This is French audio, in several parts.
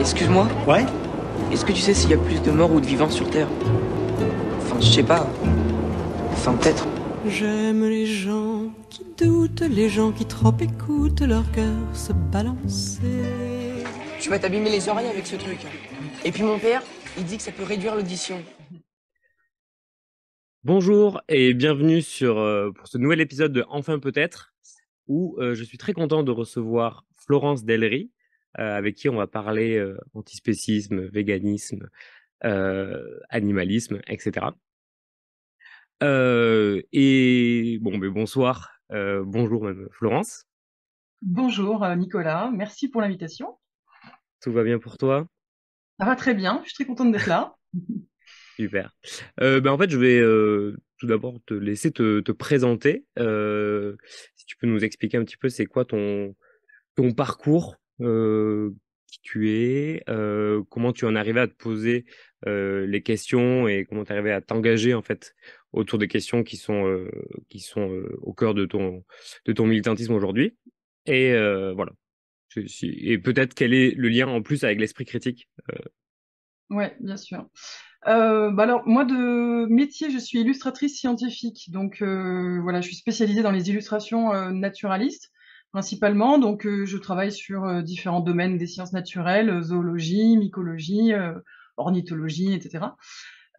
Excuse-moi, Ouais? est-ce que tu sais s'il y a plus de morts ou de vivants sur Terre? Enfin, je sais pas. Enfin, peut-être. J'aime les gens qui doutent, les gens qui trop écoutent leur cœur se balancer. Tu vas t'abîmer les oreilles avec ce truc. Et puis mon père, il dit que ça peut réduire l'audition. Bonjour et bienvenue pour ce nouvel épisode de Enfin peut-être, où je suis très content de recevoir Florence Delry, avec qui on va parler antispécisme, véganisme, animalisme, etc. Et bon, mais bonsoir, bonjour même Florence, Bonjour Nicolas, merci pour l'invitation. tout va bien pour toi? Ça va très bien, je suis très contente d'être là. Super. En fait, je vais tout d'abord te laisser te présenter. Si tu peux nous expliquer un petit peu c'est quoi ton parcours, qui tu es, comment tu en es arrivé à te poser les questions et comment tu es arrivé à t'engager en fait autour des questions qui sont au cœur de ton militantisme aujourd'hui. Et voilà. Et peut-être quel est le lien en plus avec l'esprit critique. Ouais, bien sûr. Alors moi de métier, je suis illustratrice scientifique, donc voilà, je suis spécialisée dans les illustrations naturalistes principalement, donc je travaille sur différents domaines des sciences naturelles, zoologie, mycologie, ornithologie, etc.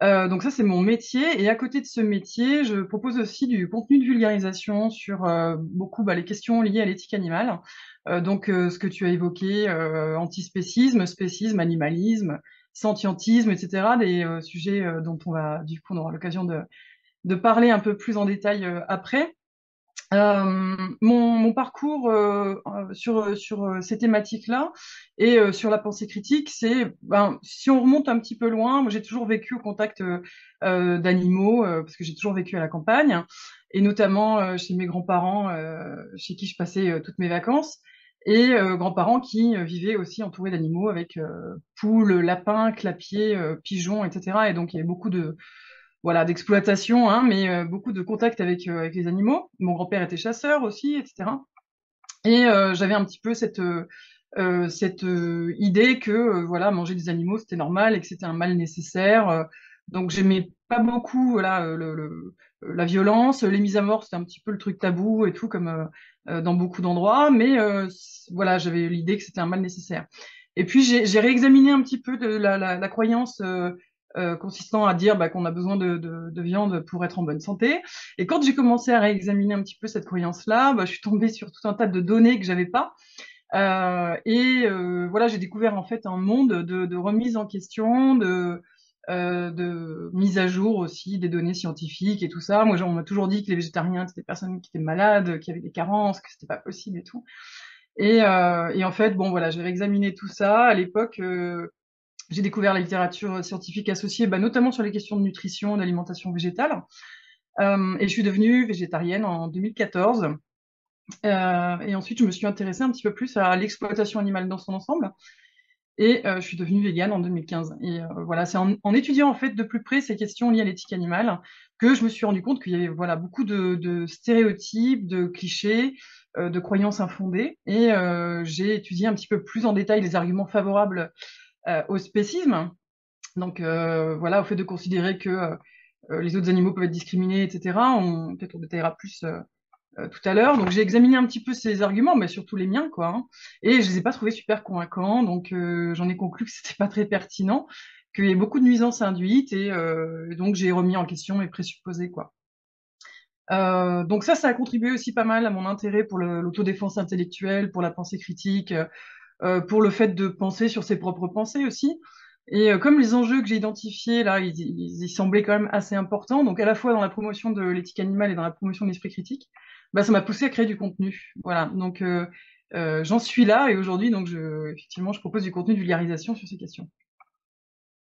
Donc ça, c'est mon métier. Et à côté de ce métier, je propose aussi du contenu de vulgarisation sur beaucoup les questions liées à l'éthique animale. Donc ce que tu as évoqué, antispécisme, spécisme, animalisme, sentientisme, etc. Des sujets dont on aura l'occasion de parler un peu plus en détail après. Mon parcours sur ces thématiques-là et sur la pensée critique, c'est, si on remonte un petit peu loin, moi j'ai toujours vécu au contact d'animaux, parce que j'ai toujours vécu à la campagne, et notamment chez mes grands-parents, chez qui je passais toutes mes vacances, et grands-parents qui vivaient aussi entourés d'animaux avec poules, lapins, clapiers, pigeons, etc. Et donc il y avait beaucoup de d'exploitation, hein, mais beaucoup de contact avec les animaux. Mon grand-père était chasseur aussi, etc. Et j'avais un petit peu cette idée que manger des animaux c'était normal et que c'était un mal nécessaire. Donc j'aimais pas beaucoup la violence, les mises à mort c'était un petit peu le truc tabou et tout comme dans beaucoup d'endroits, mais voilà, j'avais l'idée que c'était un mal nécessaire. Et puis j'ai réexaminé un petit peu la croyance consistant à dire qu'on a besoin de viande pour être en bonne santé. Et quand j'ai commencé à réexaminer un petit peu cette croyance-là, je suis tombée sur tout un tas de données que j'avais pas. Voilà, j'ai découvert en fait un monde de remise en question, de mise à jour aussi des données scientifiques et tout ça. Moi, on m'a toujours dit que les végétariens c'était des personnes qui étaient malades, qui avaient des carences, que c'était pas possible et tout. Et en fait, bon voilà, j'ai réexaminé tout ça. À l'époque, j'ai découvert la littérature scientifique associée, notamment sur les questions de nutrition, d'alimentation végétale. Et je suis devenue végétarienne en 2014. Et ensuite, je me suis intéressée un petit peu plus à l'exploitation animale dans son ensemble. Et je suis devenue végane en 2015. Et voilà, c'est en étudiant en fait de plus près ces questions liées à l'éthique animale que je me suis rendu compte qu'il y avait beaucoup de stéréotypes, de clichés, de croyances infondées. Et j'ai étudié un petit peu plus en détail les arguments favorables au spécisme. Donc voilà, au fait de considérer que les autres animaux peuvent être discriminés, etc. Peut-être on détaillera plus tout à l'heure. Donc j'ai examiné un petit peu ces arguments, mais surtout les miens, quoi. Hein. Et je les ai pas trouvés super convaincants, donc j'en ai conclu que c'était pas très pertinent, qu'il y ait beaucoup de nuisances induites, et donc j'ai remis en question mes présupposés, quoi. Donc ça a contribué aussi pas mal à mon intérêt pour l'autodéfense intellectuelle, pour la pensée critique, pour le fait de penser sur ses propres pensées aussi. Et comme les enjeux que j'ai identifiés là, ils semblaient quand même assez importants, donc à la fois dans la promotion de l'éthique animale et dans la promotion de l'esprit critique, ça m'a poussé à créer du contenu. Voilà, donc j'en suis là et aujourd'hui, donc effectivement, je propose du contenu de vulgarisation sur ces questions.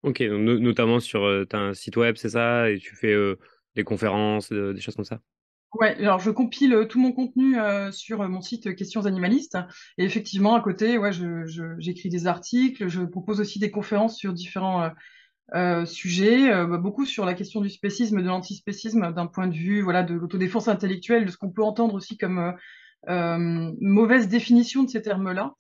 Ok, donc notamment t'as un site web, c'est ça, et tu fais des conférences, des choses comme ça. Ouais, alors je compile tout mon contenu sur mon site Questions Animalistes. Et effectivement, à côté, ouais, j'écris des articles, je propose aussi des conférences sur différents sujets, beaucoup sur la question du spécisme, de l'antispécisme, d'un point de vue de l'autodéfense intellectuelle, de ce qu'on peut entendre aussi comme mauvaise définition de ces termes-là.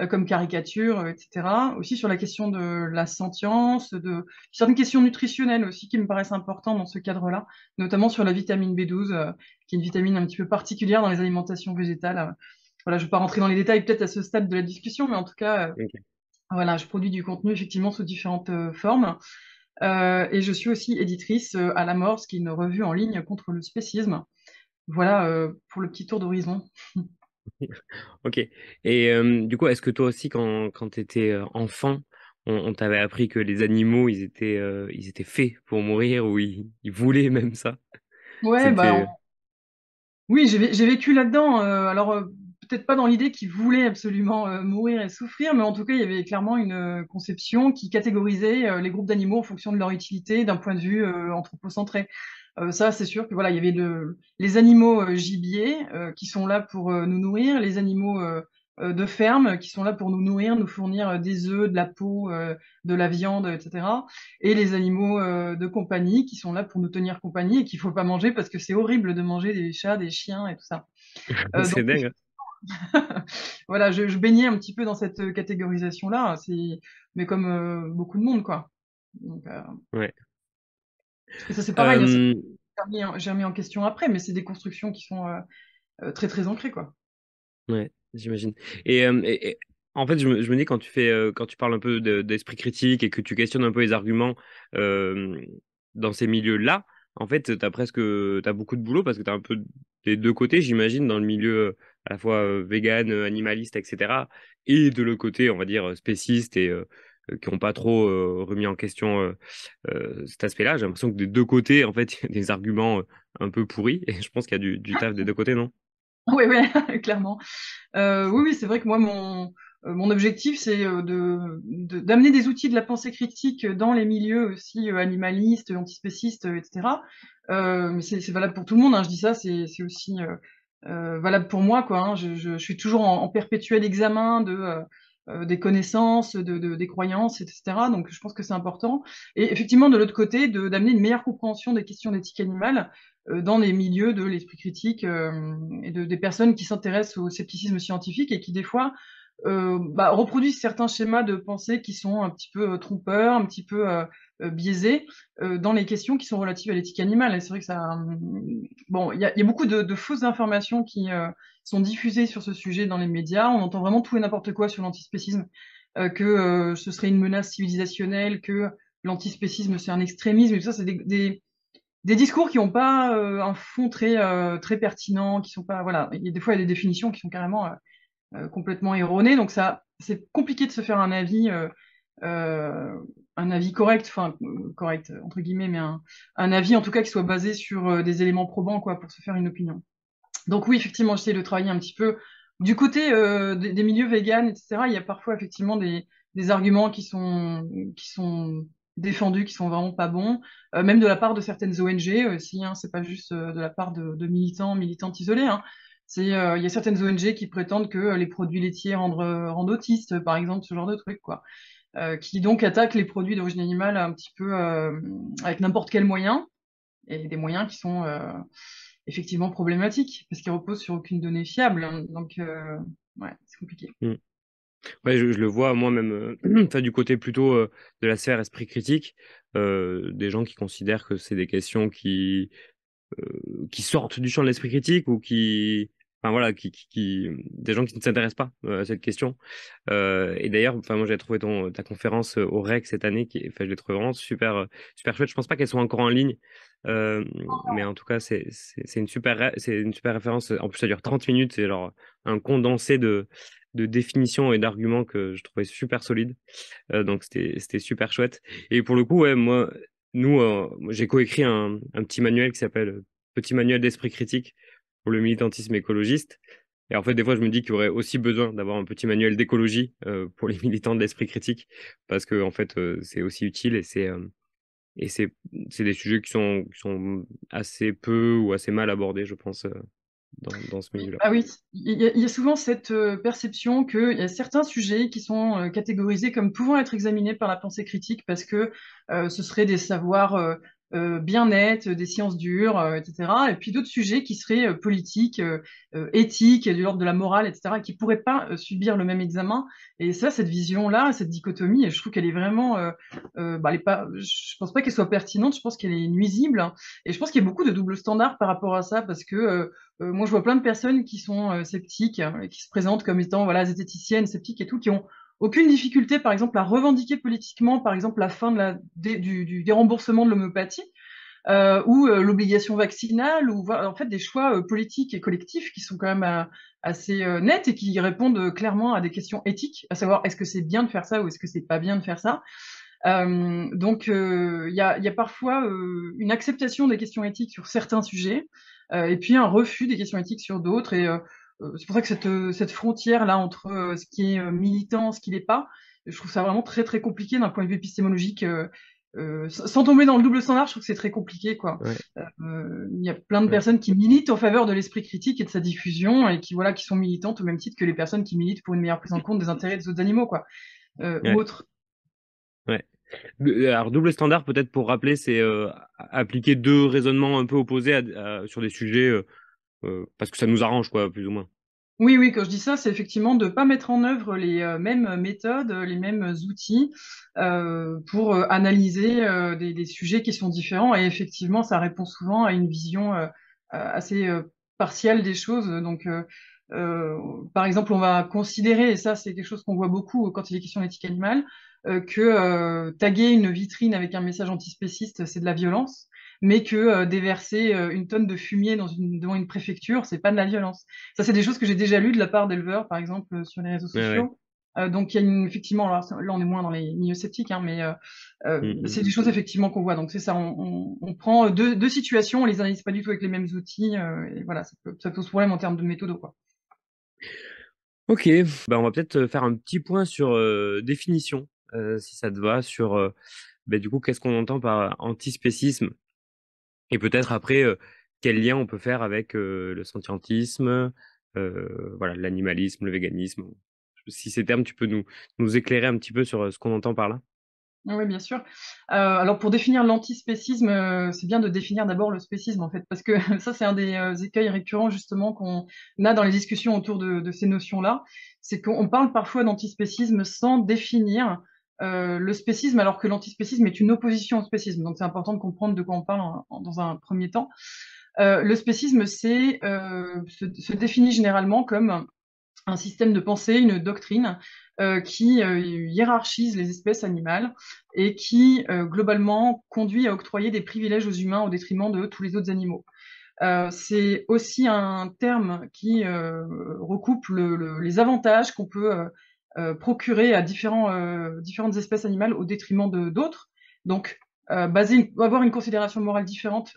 comme caricature, etc. Aussi sur la question de la sentience, de certaines questions nutritionnelles aussi qui me paraissent importantes dans ce cadre-là, notamment sur la vitamine B12, qui est une vitamine un petit peu particulière dans les alimentations végétales. Voilà, je ne vais pas rentrer dans les détails peut-être à ce stade de la discussion, mais en tout cas, Ok. voilà, je produis du contenu effectivement sous différentes formes. Et je suis aussi éditrice à La Morse, qui est une revue en ligne contre le spécisme. Voilà pour le petit tour d'horizon. Ok. Et du coup, est-ce que toi aussi, quand tu étais enfant, on t'avait appris que les animaux, ils étaient faits pour mourir ou ils voulaient même ça? Ouais, bah C'était. oui, j'ai vécu là-dedans. Alors peut-être pas dans l'idée qu'ils voulaient absolument mourir et souffrir, mais en tout cas, il y avait clairement une conception qui catégorisait les groupes d'animaux en fonction de leur utilité d'un point de vue anthropocentré. Ça, c'est sûr que voilà, il y avait les animaux gibiers qui sont là pour nous nourrir, les animaux de ferme qui sont là pour nous nourrir, nous fournir des œufs, de la peau, de la viande, etc. Et les animaux de compagnie qui sont là pour nous tenir compagnie et qu'il faut pas manger parce que c'est horrible de manger des chats, des chiens et tout ça. C'est Donc dingue. voilà, je baignais un petit peu dans cette catégorisation-là, mais comme beaucoup de monde, quoi. Donc, Hein. Ouais. et ça, c'est pareil, hein, Euh, j'ai remis en question après, mais c'est des constructions qui sont très très ancrées, quoi. ouais, j'imagine. Et en fait, je me dis quand tu parles un peu d'esprit critique et que tu questionnes un peu les arguments euh, dans ces milieux-là, en fait, t'as beaucoup de boulot parce que t'as un peu des deux côtés, j'imagine, dans le milieu à la fois vegan, animaliste, etc. Et de l'autre côté, on va dire spéciste et qui ont pas trop remis en question cet aspect-là. J'ai l'impression que des deux côtés, en fait, il y a des arguments un peu pourris et je pense qu'il y a du taf des deux côtés, non? Oui, oui, clairement. Oui, oui, c'est vrai que moi, mon objectif, c'est d'amener des outils de la pensée critique dans les milieux aussi animalistes, antispécistes, etc. Mais c'est valable pour tout le monde, hein, je dis ça, c'est aussi valable pour moi, quoi. Hein. Je suis toujours en perpétuel examen des connaissances, des croyances, etc. Donc, je pense que c'est important. Et effectivement, de l'autre côté, d'amener une meilleure compréhension des questions d'éthique animale dans les milieux de l'esprit critique et des personnes qui s'intéressent au scepticisme scientifique et qui, des fois, reproduisent certains schémas de pensée qui sont un petit peu trompeurs, un petit peu biaisés dans les questions qui sont relatives à l'éthique animale. Et c'est vrai que ça, bon, il y a beaucoup de fausses informations qui sont diffusées sur ce sujet dans les médias. On entend vraiment tout et n'importe quoi sur l'antispécisme, que ce serait une menace civilisationnelle, que l'antispécisme c'est un extrémisme. Et tout ça, c'est des discours qui n'ont pas un fond très pertinent, qui sont pas, voilà. Des fois, il y a des définitions qui sont carrément complètement erronées. Donc ça, c'est compliqué de se faire euh, un avis correct, enfin correct entre guillemets, mais un avis en tout cas qui soit basé sur des éléments probants, quoi, pour se faire une opinion. Donc oui, effectivement, j'essaie de travailler un petit peu du côté des milieux véganes, etc. Il y a parfois effectivement des arguments qui sont défendus, qui sont vraiment pas bons, même de la part de certaines ONG aussi. Hein, c'est pas juste de la part de militantes isolées. Hein. Il y a certaines ONG qui prétendent que les produits laitiers rendent autistes, par exemple, ce genre de truc, quoi, qui donc attaquent les produits d'origine animale un petit peu avec n'importe quel moyen, et des moyens qui sont effectivement problématique parce qu'il repose sur aucune donnée fiable. Hein. Donc, ouais, c'est compliqué. Mm. Ouais, je le vois moi-même, enfin, du côté plutôt de la sphère esprit critique, des gens qui considèrent que c'est des questions qui sortent du champ de l'esprit critique ou enfin voilà, des gens qui ne s'intéressent pas à cette question. Et d'ailleurs, enfin moi j'ai trouvé ta conférence au REC cette année, enfin je l'ai trouvé vraiment super, super chouette. Je pense pas qu'elle soit encore en ligne, mais en tout cas c'est une super référence. En plus ça dure 30 minutes, c'est genre un condensé de définitions et d'arguments que je trouvais super solide. Donc c'était super chouette. Et pour le coup, ouais, moi, j'ai coécrit un petit manuel qui s'appelle Petit manuel d'esprit critique pour le militantisme écologiste. Et en fait, des fois, je me dis qu'il y aurait aussi besoin d'avoir un petit manuel d'écologie pour les militants de l'esprit critique, parce que en fait, c'est aussi utile et c'est des sujets qui sont assez peu ou assez mal abordés, je pense, dans ce milieu-là. Ah oui, il y a souvent cette perception qu'il y a certains sujets qui sont catégorisés comme pouvant être examinés par la pensée critique parce que ce seraient des savoirs bien nettes, des sciences dures, etc. Et puis d'autres sujets qui seraient politiques, éthiques, de l'ordre de la morale, etc., et qui pourraient pas subir le même examen. Et ça, cette vision-là, cette dichotomie, je trouve qu'elle est vraiment, elle est pas, je pense pas qu'elle soit pertinente, je pense qu'elle est nuisible. Et je pense qu'il y a beaucoup de double standards par rapport à ça, parce que moi, je vois plein de personnes qui sont sceptiques, et qui se présentent comme étant, voilà, zététiciennes, sceptiques et tout, qui ont aucune difficulté, par exemple, à revendiquer politiquement, par exemple, la fin de du déremboursement de l'homéopathie, ou l'obligation vaccinale, ou en fait des choix politiques et collectifs qui sont quand même assez nets et qui répondent clairement à des questions éthiques, à savoir est-ce que c'est bien de faire ça ou est-ce que c'est pas bien de faire ça. Donc il y a parfois une acceptation des questions éthiques sur certains sujets, et puis un refus des questions éthiques sur d'autres. Et c'est pour ça que cette frontière là entre ce qui est militant, ce qui l'est pas, je trouve ça vraiment très très compliqué d'un point de vue épistémologique. Sans tomber dans le double standard, je trouve que c'est très compliqué, quoi. Ouais, Il y a plein de ouais, personnes qui militent en faveur de l'esprit critique et de sa diffusion, et qui voilà, qui sont militantes au même titre que les personnes qui militent pour une meilleure prise en compte des intérêts des autres animaux, quoi, ou ouais, autres. ouais. Alors, double standard, peut-être pour rappeler, c'est appliquer deux raisonnements un peu opposés sur des sujets parce que ça nous arrange, quoi, plus ou moins. Oui, oui, quand je dis ça, c'est effectivement de ne pas mettre en œuvre les mêmes méthodes, les mêmes outils pour analyser des sujets qui sont différents. Et effectivement, ça répond souvent à une vision assez partielle des choses. Donc, par exemple, on va considérer, et ça c'est quelque chose qu'on voit beaucoup quand il est question d'éthique animale, que taguer une vitrine avec un message antispéciste, c'est de la violence, mais que déverser une tonne de fumier devant une préfecture, c'est pas de la violence. Ça, c'est des choses que j'ai déjà lues de la part d'éleveurs, par exemple, sur les réseaux Ouais, ouais. sociaux. Donc, il y a effectivement, là, on est moins dans les milieux sceptiques, hein, mais Mm, c'est des choses effectivement qu'on voit. Donc, c'est ça, on prend deux situations, on les analyse pas du tout avec les mêmes outils, et voilà, ça pose problème en termes de méthode, quoi. Ok, bah, on va peut-être faire un petit point sur définition, si ça te va, sur du coup, qu'est-ce qu'on entend par antispécisme et peut-être après, quel lien on peut faire avec le scientisme, voilà, l'animalisme, le véganisme. Si ces termes, tu peux nous éclairer un petit peu sur ce qu'on entend par là? Oui, bien sûr. Alors pour définir l'antispécisme, c'est bien de définir d'abord le spécisme en fait, parce que ça c'est un des écueils récurrents justement qu'on a dans les discussions autour de ces notions-là, c'est qu'on parle parfois d'antispécisme sans définir le spécisme, alors que l'antispécisme est une opposition au spécisme. Donc c'est important de comprendre de quoi on parle dans un premier temps. Le spécisme, se définit généralement comme un système de pensée, une doctrine qui hiérarchise les espèces animales et qui globalement conduit à octroyer des privilèges aux humains au détriment de tous les autres animaux. C'est aussi un terme qui recoupe les avantages qu'on peut procurer à différentes espèces animales au détriment de d'autres. Donc, avoir une considération morale différente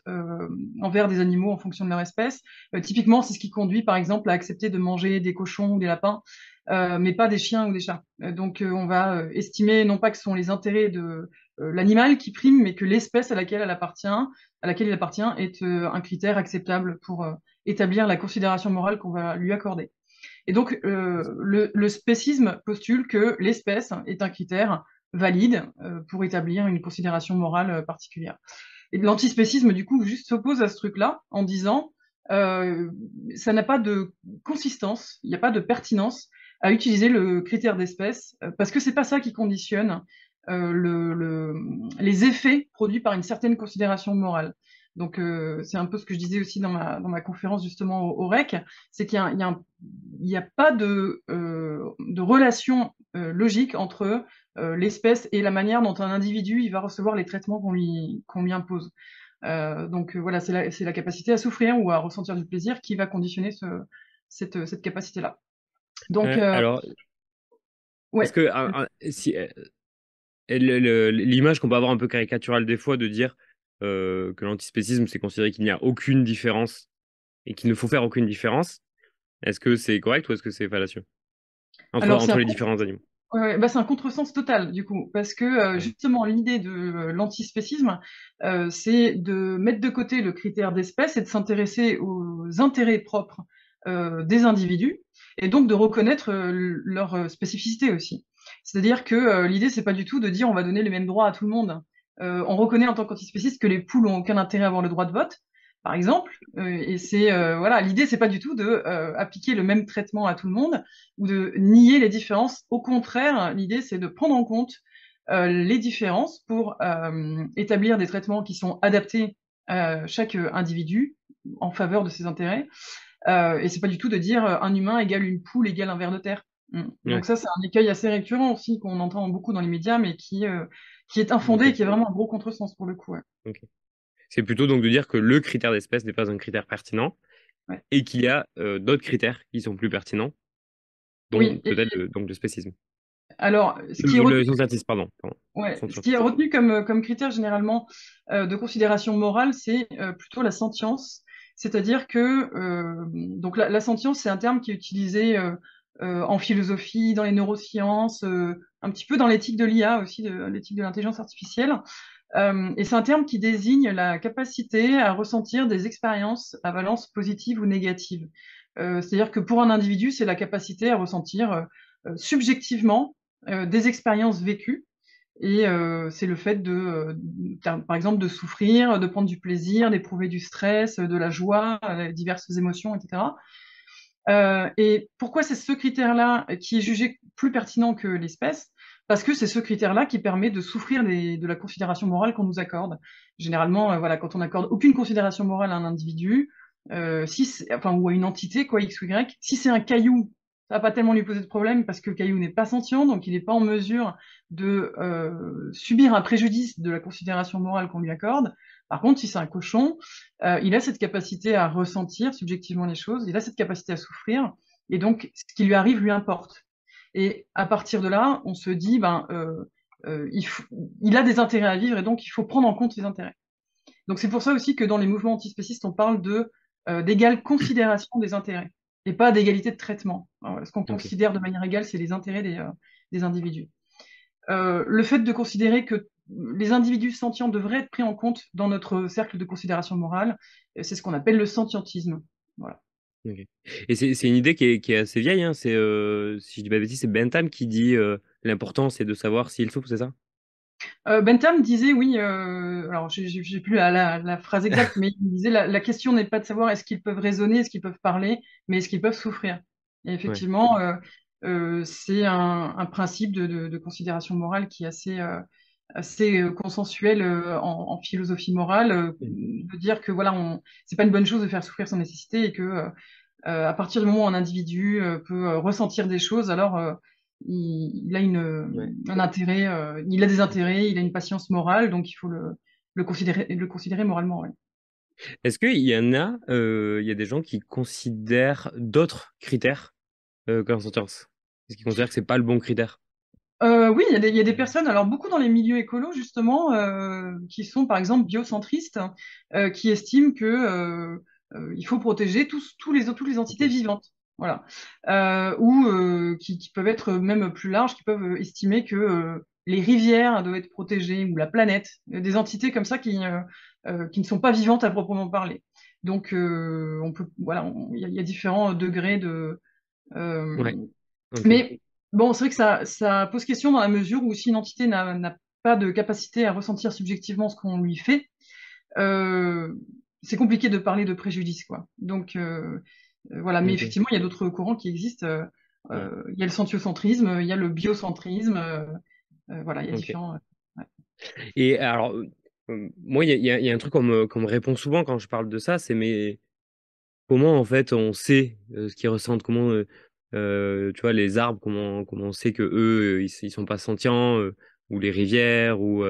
envers des animaux en fonction de leur espèce. Typiquement, c'est ce qui conduit, par exemple, à accepter de manger des cochons ou des lapins, mais pas des chiens ou des chats. Donc, on va estimer non pas que ce sont les intérêts de l'animal qui priment, mais que l'espèce à laquelle il appartient est un critère acceptable pour établir la considération morale qu'on va lui accorder. Et donc, le spécisme postule que l'espèce est un critère valide pour établir une considération morale particulière. Et l'antispécisme, du coup, juste s'oppose à ce truc-là en disant ça n'a pas de consistance, il n'y a pas de pertinence à utiliser le critère d'espèce parce que c'est pas ça qui conditionne les effets produits par une certaine considération morale. Donc c'est un peu ce que je disais aussi dans ma conférence justement au REC, c'est qu'il y a pas de relation logique entre l'espèce et la manière dont un individu il va recevoir les traitements qu'on lui impose. Donc voilà, c'est la capacité à souffrir ou à ressentir du plaisir qui va conditionner cette capacité-là. Donc Alors, est-ce ouais, que si, l'image qu'on peut avoir un peu caricaturale des fois de dire que l'antispécisme, c'est considérer qu'il n'y a aucune différence et qu'il ne faut faire aucune différence, est-ce que c'est correct ou est-ce que c'est fallacieux alors entre les différents animaux? ouais, bah c'est un contresens total du coup, parce que Ouais. justement l'idée de l'antispécisme, c'est de mettre de côté le critère d'espèce et de s'intéresser aux intérêts propres des individus, et donc de reconnaître leur spécificité aussi. C'est-à-dire que l'idée c'est pas du tout de dire on va donner les mêmes droits à tout le monde. on reconnaît en tant qu'antispéciste que les poules ont aucun intérêt à avoir le droit de vote, par exemple. Et c'est voilà, l'idée c'est pas du tout de appliquer le même traitement à tout le monde ou de nier les différences. Au contraire, l'idée c'est de prendre en compte les différences pour établir des traitements qui sont adaptés à chaque individu en faveur de ses intérêts. Et c'est pas du tout de dire un humain égale une poule égale un ver de terre. Ouais. Donc ça, c'est un écueil assez récurrent aussi qu'on entend beaucoup dans les médias, mais qui est infondé Ok. et qui est vraiment un gros contresens pour le coup. Ouais. Ok. C'est plutôt donc de dire que le critère d'espèce n'est pas un critère pertinent Ouais. et qu'il y a d'autres critères qui sont plus pertinents, dont Oui. peut-être donc le spécisme. Alors, ce qui est Le retenu, scientisme, pardon. Pardon. ouais, ce qui est retenu comme critère généralement de considération morale, c'est plutôt la sentience. C'est-à-dire que donc la sentience, c'est un terme qui est utilisé en philosophie, dans les neurosciences, un petit peu dans l'éthique de l'IA aussi, de l'éthique de l'intelligence artificielle. Et c'est un terme qui désigne la capacité à ressentir des expériences à valence positive ou négative. C'est-à-dire que pour un individu, c'est la capacité à ressentir subjectivement des expériences vécues. Et c'est le fait par exemple, de souffrir, de prendre du plaisir, d'éprouver du stress, de la joie, diverses émotions, etc. Et pourquoi c'est ce critère-là qui est jugé plus pertinent que l'espèce? Parce que c'est ce critère-là qui permet de souffrir de la considération morale qu'on nous accorde. Généralement, voilà, quand on n'accorde aucune considération morale à un individu, enfin, ou à une entité, quoi, X ou Y, si c'est un caillou, ça va pas tellement lui poser de problème parce que le caillou n'est pas sentient, donc il n'est pas en mesure de subir un préjudice de la considération morale qu'on lui accorde. Par contre, si c'est un cochon, il a cette capacité à ressentir subjectivement les choses, il a cette capacité à souffrir, et donc ce qui lui arrive lui importe. Et à partir de là, on se dit, il a des intérêts à vivre, et donc il faut prendre en compte ses intérêts. Donc c'est pour ça aussi que dans les mouvements antispécistes, on parle d'égale considération des intérêts, et pas d'égalité de traitement. Alors, ce qu'on considère de manière égale, c'est les intérêts des individus. Le fait de considérer que les individus sentients devraient être pris en compte dans notre cercle de considération morale, c'est ce qu'on appelle le sentientisme. Voilà. Okay. Et c'est une idée qui est assez vieille, hein. C'est, si je dis pas de bêtises, c'est Bentham qui dit l'important c'est de savoir s'il souffre, c'est ça? Bentham disait, oui, alors j'ai plus la phrase exacte, mais il disait la question n'est pas de savoir est-ce qu'ils peuvent raisonner, est-ce qu'ils peuvent parler, mais est-ce qu'ils peuvent souffrir. Et effectivement, c'est un principe de considération morale qui est assez consensuel en philosophie morale, de dire que voilà, c'est pas une bonne chose de faire souffrir sans nécessité et que à partir du moment où un individu peut ressentir des choses, alors il a un intérêt, il a des intérêts, il a une patience morale, donc il faut le considérer moralement. Ouais. Est-ce qu'il y en a, il y a des gens qui considèrent d'autres critères que la sentience? Est-ce qu'ils considèrent que c'est pas le bon critère? Oui, il y a des personnes, alors beaucoup dans les milieux écolos justement, qui sont par exemple biocentristes, qui estiment que il faut protéger toutes les entités vivantes, voilà, ou qui peuvent être même plus larges, qui peuvent estimer que les rivières doivent être protégées ou la planète, des entités comme ça qui ne sont pas vivantes à proprement parler. Donc on peut, voilà, il y a différents degrés de Ouais. Ok. mais bon, c'est vrai que ça pose question dans la mesure où si une entité n'a pas de capacité à ressentir subjectivement ce qu'on lui fait, euh, c'est compliqué de parler de préjudice, quoi. Donc voilà, mais Ok. effectivement, il y a d'autres courants qui existent. Ouais. Il y a le sentiocentrisme, il y a le biocentrisme, voilà, il y a Ok. différents. Ouais. Et alors, moi, il y a un truc qu'on me répond souvent quand je parle de ça, c'est mais comment en fait on sait ce qu'ils ressentent, comment tu vois les arbres, comment on sait que eux ils sont pas sentients, ou les rivières ou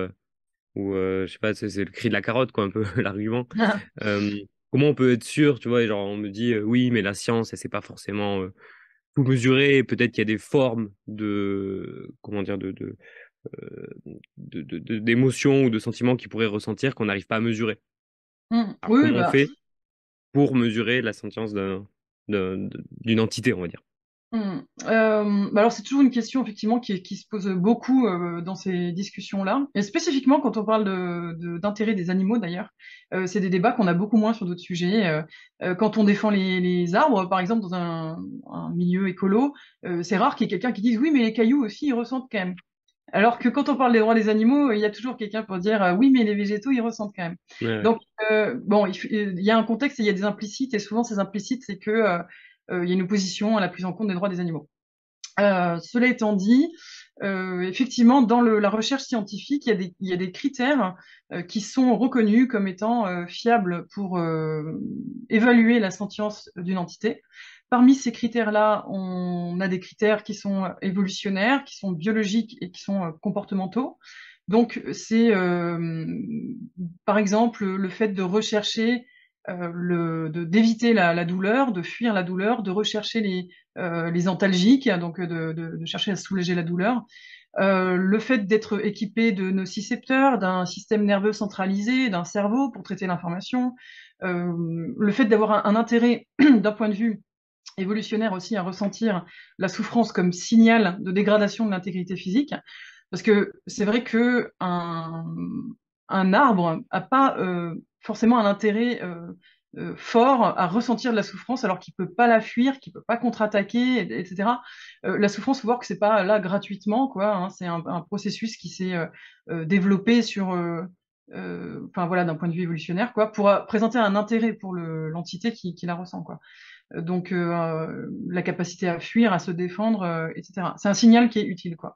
je sais pas, c'est le cri de la carotte quoi un peu l'argument. Euh, Comment on peut être sûr, tu vois, et genre on me dit oui mais la science elle sait pas forcément tout mesurer, peut-être qu'il y a des formes de comment dire d'émotions ou de sentiments qu'ils pourraient ressentir qu'on n'arrive pas à mesurer. Alors Oui, oui, comment on fait pour mesurer la sentience d'une entité, on va dire. Alors c'est toujours une question effectivement qui se pose beaucoup dans ces discussions-là, et spécifiquement quand on parle d'intérêt des animaux d'ailleurs, c'est des débats qu'on a beaucoup moins sur d'autres sujets. Quand on défend les arbres, par exemple dans un milieu écolo, c'est rare qu'il y ait quelqu'un qui dise oui mais les cailloux aussi ils ressentent quand même. Alors que quand on parle des droits des animaux, il y a toujours quelqu'un pour dire oui, mais les végétaux, ils ressentent quand même. Ouais. Donc, bon, il y a un contexte et il y a des implicites, et souvent ces implicites, c'est que il y a une opposition à la prise en compte des droits des animaux. Cela étant dit, effectivement, dans la recherche scientifique, il y a des critères qui sont reconnus comme étant fiables pour évaluer la sentience d'une entité. Parmi ces critères-là, on a des critères qui sont évolutionnaires, qui sont biologiques et qui sont comportementaux. Donc, c'est par exemple le fait de rechercher d'éviter la douleur, de fuir la douleur, de rechercher les antalgiques, donc de chercher à soulager la douleur. Le fait d'être équipé de nocicepteurs, d'un système nerveux centralisé, d'un cerveau pour traiter l'information, le fait d'avoir un intérêt d'un point de vue évolutionnaire aussi à ressentir la souffrance comme signal de dégradation de l'intégrité physique, parce que c'est vrai que un arbre a pas forcément un intérêt fort à ressentir de la souffrance alors qu'il peut pas la fuir, qu'il peut pas contre-attaquer, etc. La souffrance, faut voir que c'est pas là gratuitement, quoi. Hein, c'est un processus qui s'est développé sur, enfin voilà, d'un point de vue évolutionnaire, quoi, pour présenter un intérêt pour l'entité qui la ressent, quoi. Donc la capacité à fuir, à se défendre, etc. C'est un signal qui est utile, quoi.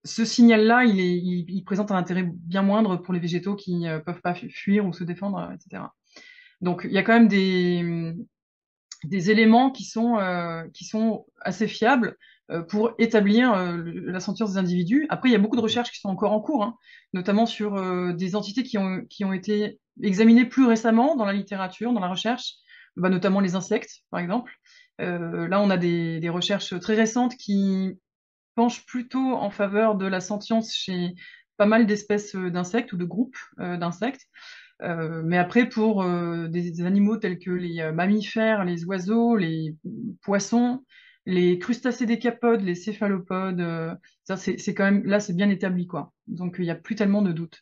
Ce signal-là, il présente un intérêt bien moindre pour les végétaux qui peuvent pas fuir ou se défendre, etc. Donc il y a quand même des éléments qui sont assez fiables pour établir la sentience des individus. Après, il y a beaucoup de recherches qui sont encore en cours, hein, notamment sur des entités qui ont été examinées plus récemment dans la littérature, dans la recherche, bah, notamment les insectes, par exemple. Là, on a des recherches très récentes qui penchent plutôt en faveur de la sentience chez pas mal d'espèces d'insectes ou de groupes d'insectes. Mais après, pour des animaux tels que les mammifères, les oiseaux, les poissons, les crustacés décapodes, les céphalopodes, ça c'est quand même là c'est bien établi, quoi. Donc il n'y a plus tellement de doutes.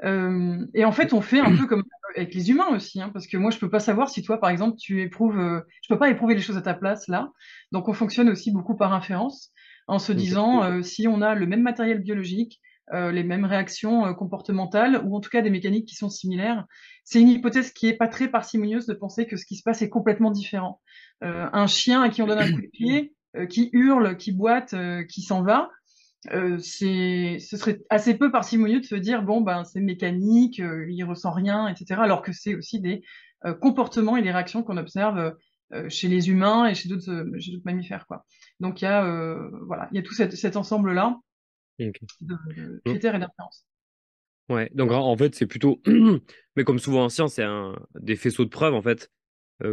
Et en fait, on fait un peu comme avec les humains aussi, hein, parce que moi je peux pas savoir si toi par exemple tu éprouves, je peux pas éprouver les choses à ta place là. Donc on fonctionne aussi beaucoup par inférence en se Ok. disant si on a le même matériel biologique, les mêmes réactions comportementales, ou en tout cas des mécaniques qui sont similaires. C'est une hypothèse qui est pas très parcimonieuse de penser que ce qui se passe est complètement différent. Un chien à qui on donne un coup de pied, qui hurle, qui boite, qui s'en va, ce serait assez peu parcimonieux de se dire bon ben c'est mécanique, il ressent rien, etc. Alors que c'est aussi des comportements et des réactions qu'on observe chez les humains et chez d'autres mammifères, quoi. Donc il y a voilà, il y a tout cet ensemble-là Ok. de Non. critères et d'inférences. Ouais. Donc en fait, c'est plutôt, mais comme souvent en science, c'est des faisceaux de preuves en fait,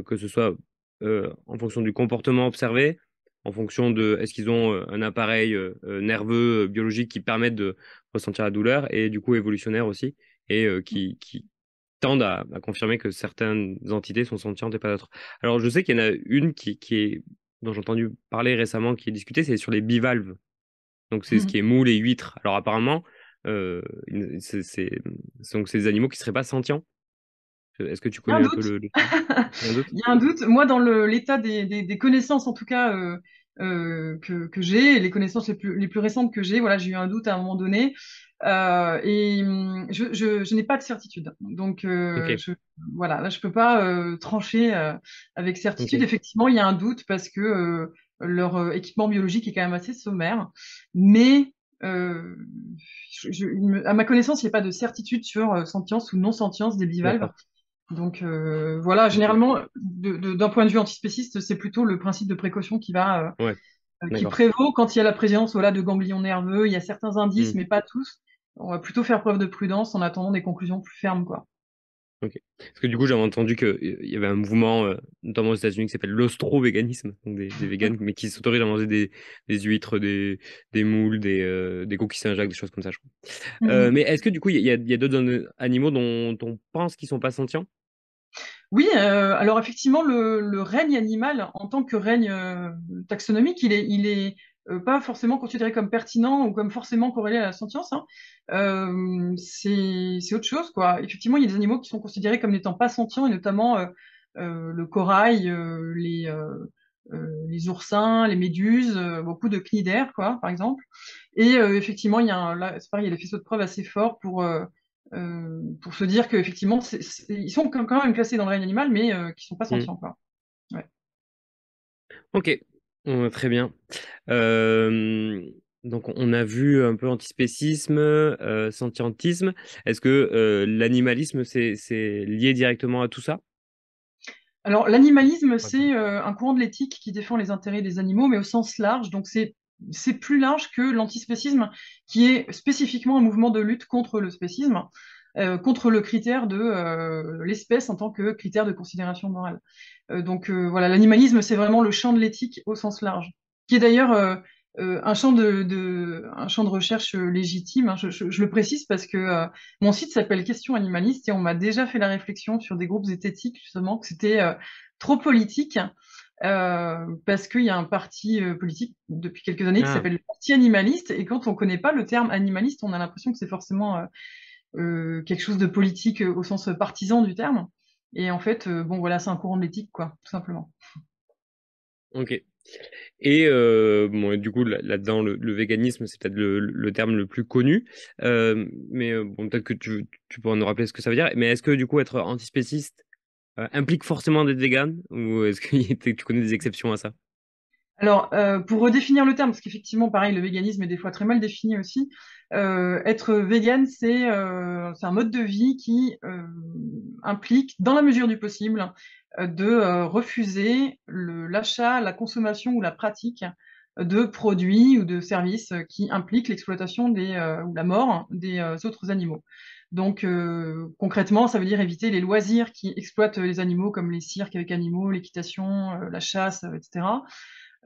que ce soit en fonction du comportement observé, en fonction de est-ce qu'ils ont un appareil nerveux, biologique qui permette de ressentir la douleur et du coup évolutionnaire aussi et qui tendent à confirmer que certaines entités sont sentientes et pas d'autres. Alors je sais qu'il y en a une qui est dont j'ai entendu parler récemment, qui est discutée, c'est sur les bivalves. Donc c'est ce qui est moules et huîtres. Alors apparemment, euh, donc c'est des animaux qui seraient pas sentients. Est-ce que tu Il y a un connais un peu doute. le sujet? Il y a un doute? Il y a un doute. Moi, dans l'état des connaissances, en tout cas, que j'ai, les connaissances les plus récentes que j'ai, voilà, j'ai eu un doute à un moment donné. Et je n'ai pas de certitude. Donc, Ok, voilà, là, je peux pas trancher avec certitude. ok. Effectivement, il y a un doute parce que leur équipement biologique est quand même assez sommaire. Mais euh, à ma connaissance, il n'y a pas de certitude sur sentience ou non-sentience des bivalves. D'accord. Donc voilà, Ok. généralement, d'un point de vue antispéciste, c'est plutôt le principe de précaution Ouais, qui d'accord. prévaut quand il y a la présence, voilà, de ganglions nerveux. Il y a certains indices, Hmm, mais pas tous. On va plutôt faire preuve de prudence en attendant des conclusions plus fermes, quoi. ok. Parce que du coup, j'avais entendu qu'il y avait un mouvement, notamment aux États-Unis, qui s'appelle l'austro-véganisme, donc des véganes, mais qui s'autorisent à manger des huîtres, des moules, des coquilles Saint-Jacques, des choses comme ça, je crois. Mhm. Mais est-ce que du coup, il y a d'autres animaux dont on pense qu'ils sont pas sentients? Oui, alors effectivement, le règne animal, en tant que règne taxonomique, il est pas forcément considéré comme pertinent ou comme forcément corrélé à la sentience, hein. C'est autre chose, quoi. Effectivement, il y a des animaux qui sont considérés comme n'étant pas sentients, et notamment le corail, les oursins, les méduses, beaucoup de cnidaires, quoi, par exemple. Et effectivement, là, c'est pareil, il y a des faisceaux de preuves assez forts pour se dire qu'effectivement, ils sont quand même classés dans le règne animal, mais qui sont pas Mm. sentients, quoi. Ouais. Ok, très bien. Euh, donc on a vu un peu antispécisme, sentientisme. Est-ce que l'animalisme c'est lié directement à tout ça? Alors, l'animalisme, Ouais. c'est un courant de l'éthique qui défend les intérêts des animaux, mais au sens large. Donc, c'est plus large que l'antispécisme, qui est spécifiquement un mouvement de lutte contre le spécisme, contre le critère de l'espèce en tant que critère de considération morale. Voilà, l'animalisme, c'est vraiment le champ de l'éthique au sens large, qui est d'ailleurs un champ de recherche légitime, hein. Je le précise parce que mon site s'appelle Questions animalistes et on m'a déjà fait la réflexion sur des groupes zététiques, justement, que c'était trop politique, parce qu'il y a un parti politique depuis quelques années qui Ah, s'appelle le Parti animaliste, et quand on connaît pas le terme animaliste, on a l'impression que c'est forcément quelque chose de politique au sens partisan du terme. Et en fait, bon voilà, c'est un courant de l'éthique, quoi, tout simplement. ok. Et bon, et du coup, là-dedans, le véganisme, c'est peut-être le terme le plus connu. Mais bon, peut-être que tu pourras nous rappeler ce que ça veut dire. Mais est-ce que du coup, être antispéciste implique forcément d'être vegan? Ou est-ce que tu connais des exceptions à ça? Alors, pour redéfinir le terme, parce qu'effectivement, pareil, le véganisme est des fois très mal défini aussi. Être vegan, c'est un mode de vie qui implique, dans la mesure du possible, de refuser l'achat, la consommation ou la pratique de produits ou de services qui impliquent l'exploitation ou la mort des autres animaux. Donc, concrètement, ça veut dire éviter les loisirs qui exploitent les animaux, comme les cirques avec animaux, l'équitation, la chasse, etc.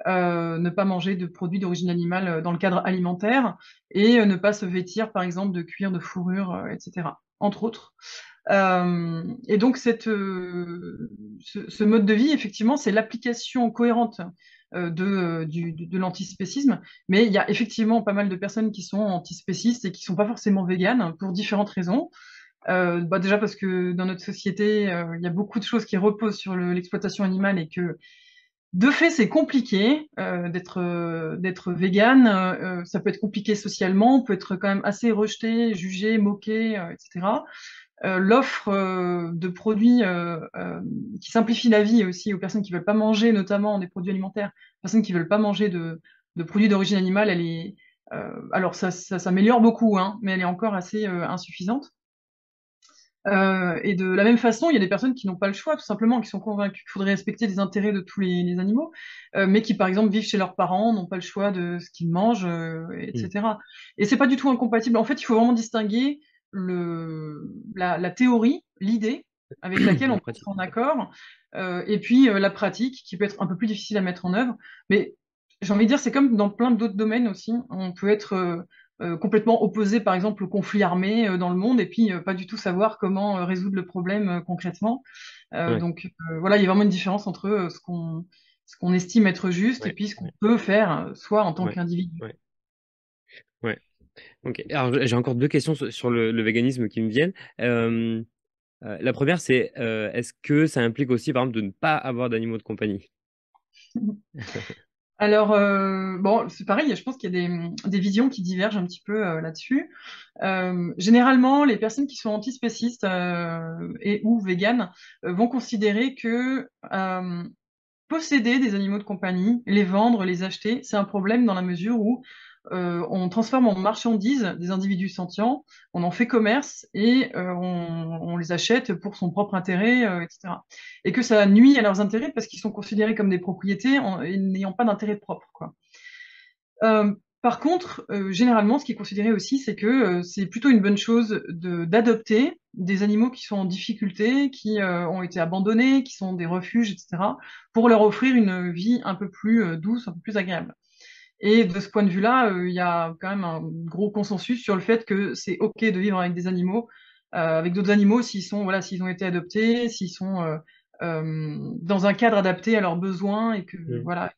Ne pas manger de produits d'origine animale dans le cadre alimentaire et ne pas se vêtir, par exemple, de cuir, de fourrure, etc., entre autres. Et donc, ce mode de vie, effectivement, c'est l'application cohérente de l'antispécisme, mais il y a effectivement pas mal de personnes qui sont antispécistes et qui sont pas forcément véganes pour différentes raisons. Déjà parce que dans notre société, il y a beaucoup de choses qui reposent sur l'exploitation animale et que de fait, c'est compliqué d'être vegan. Ça peut être compliqué socialement, on peut être quand même assez rejeté, jugé, moqué, etc. L'offre de produits qui simplifie la vie aussi aux personnes qui veulent pas manger, notamment des produits alimentaires, personnes qui veulent pas manger de produits d'origine animale, elle est alors ça s'améliore beaucoup, hein, mais elle est encore assez insuffisante. Et de la même façon, il y a des personnes qui n'ont pas le choix, tout simplement, qui sont convaincues qu'il faudrait respecter les intérêts de tous les animaux, mais qui, par exemple, vivent chez leurs parents, n'ont pas le choix de ce qu'ils mangent, Hmm. etc. Et c'est pas du tout incompatible. En fait, il faut vraiment distinguer la théorie, l'idée, avec laquelle on La peut être pratique. en accord, et puis la pratique, qui peut être un peu plus difficile à mettre en œuvre. Mais j'ai envie de dire, c'est comme dans plein d'autres domaines aussi. On peut être complètement opposé, par exemple, au conflit armé dans le monde, et puis pas du tout savoir comment résoudre le problème concrètement. Ouais, Voilà, il y a vraiment une différence entre ce qu'on estime être juste et ouais, puis ce qu'on ouais, peut faire, soi en tant ouais, qu'individu. ouais, ouais. Ok. Alors, j'ai encore deux questions sur le véganisme qui me viennent. Euh, la première, c'est est-ce que ça implique aussi, par exemple, de ne pas avoir d'animaux de compagnie? Alors, bon, c'est pareil, je pense qu'il y a des visions qui divergent un petit peu là-dessus. Généralement, les personnes qui sont antispécistes et ou véganes vont considérer que posséder des animaux de compagnie, les vendre, les acheter, c'est un problème dans la mesure où on transforme en marchandises des individus sentients, on en fait commerce et on les achète pour son propre intérêt, etc. Et que ça nuit à leurs intérêts parce qu'ils sont considérés comme des propriétés et n'ayant pas d'intérêt propre, quoi. Par contre, généralement, ce qui est considéré aussi, c'est que c'est plutôt une bonne chose d'adopter des animaux qui sont en difficulté, qui ont été abandonnés, qui sont des refuges, etc., pour leur offrir une vie un peu plus douce, un peu plus agréable. Et de ce point de vue-là, il y a quand même un gros consensus sur le fait que c'est OK de vivre avec des animaux, avec d'autres animaux, voilà, s'ils ont été adoptés, s'ils sont dans un cadre adapté à leurs besoins et que Hmm. voilà,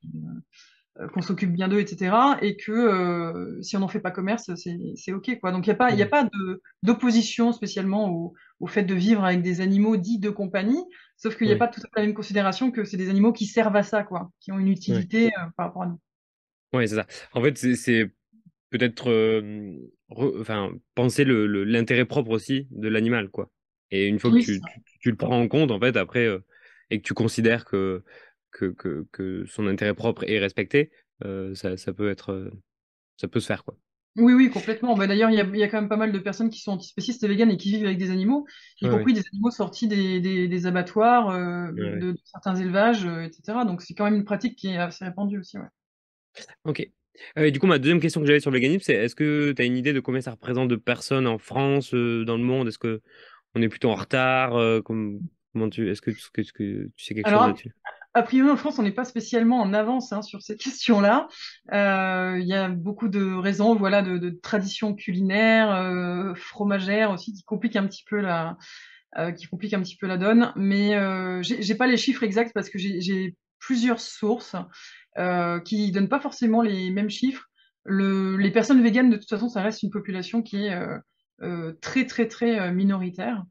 qu'on s'occupe bien d'eux, etc. Et que si on n'en fait pas commerce, c'est OK, quoi. Donc il y a Hmm. pas d'opposition spécialement au fait de vivre avec des animaux dits de compagnie. Sauf qu'il n'y a Ouais, pas tout à fait la même considération que c'est des animaux qui servent à ça, quoi, qui ont une ouais, utilité par rapport à nous. ouais, c'est ça. En fait, c'est peut-être enfin, penser l'intérêt propre aussi de l'animal, quoi. Et une fois que Oui, c'est ça. tu le prends en compte, en fait, après, et que tu considères que son intérêt propre est respecté, ça peut être, ça peut se faire, quoi. Oui, oui, complètement. Bah, d'ailleurs, il y a quand même pas mal de personnes qui sont antispécistes et véganes et qui vivent avec des animaux, y Ouais, ouais, compris des animaux sortis des abattoirs, ouais, ouais. de certains élevages, etc. Donc c'est quand même une pratique qui est assez répandue aussi, ouais. Ok. Et du coup, ma deuxième question que j'avais sur le véganisme, c'est est-ce que tu as une idée de combien ça représente de personnes en France, dans le monde? Est-ce que on est plutôt en retard? Comment est-ce que tu sais quelque Alors, chose là-dessus? a priori, en France, on n'est pas spécialement en avance hein, sur ces questions-là. Il y a beaucoup de raisons, voilà, de traditions culinaires, fromagères aussi, qui compliquent un petit peu la donne. Mais j'ai pas les chiffres exacts parce que j'ai plusieurs sources qui donnent pas forcément les mêmes chiffres. Les personnes véganes, de toute façon, ça reste une population qui est très, très, très minoritaire.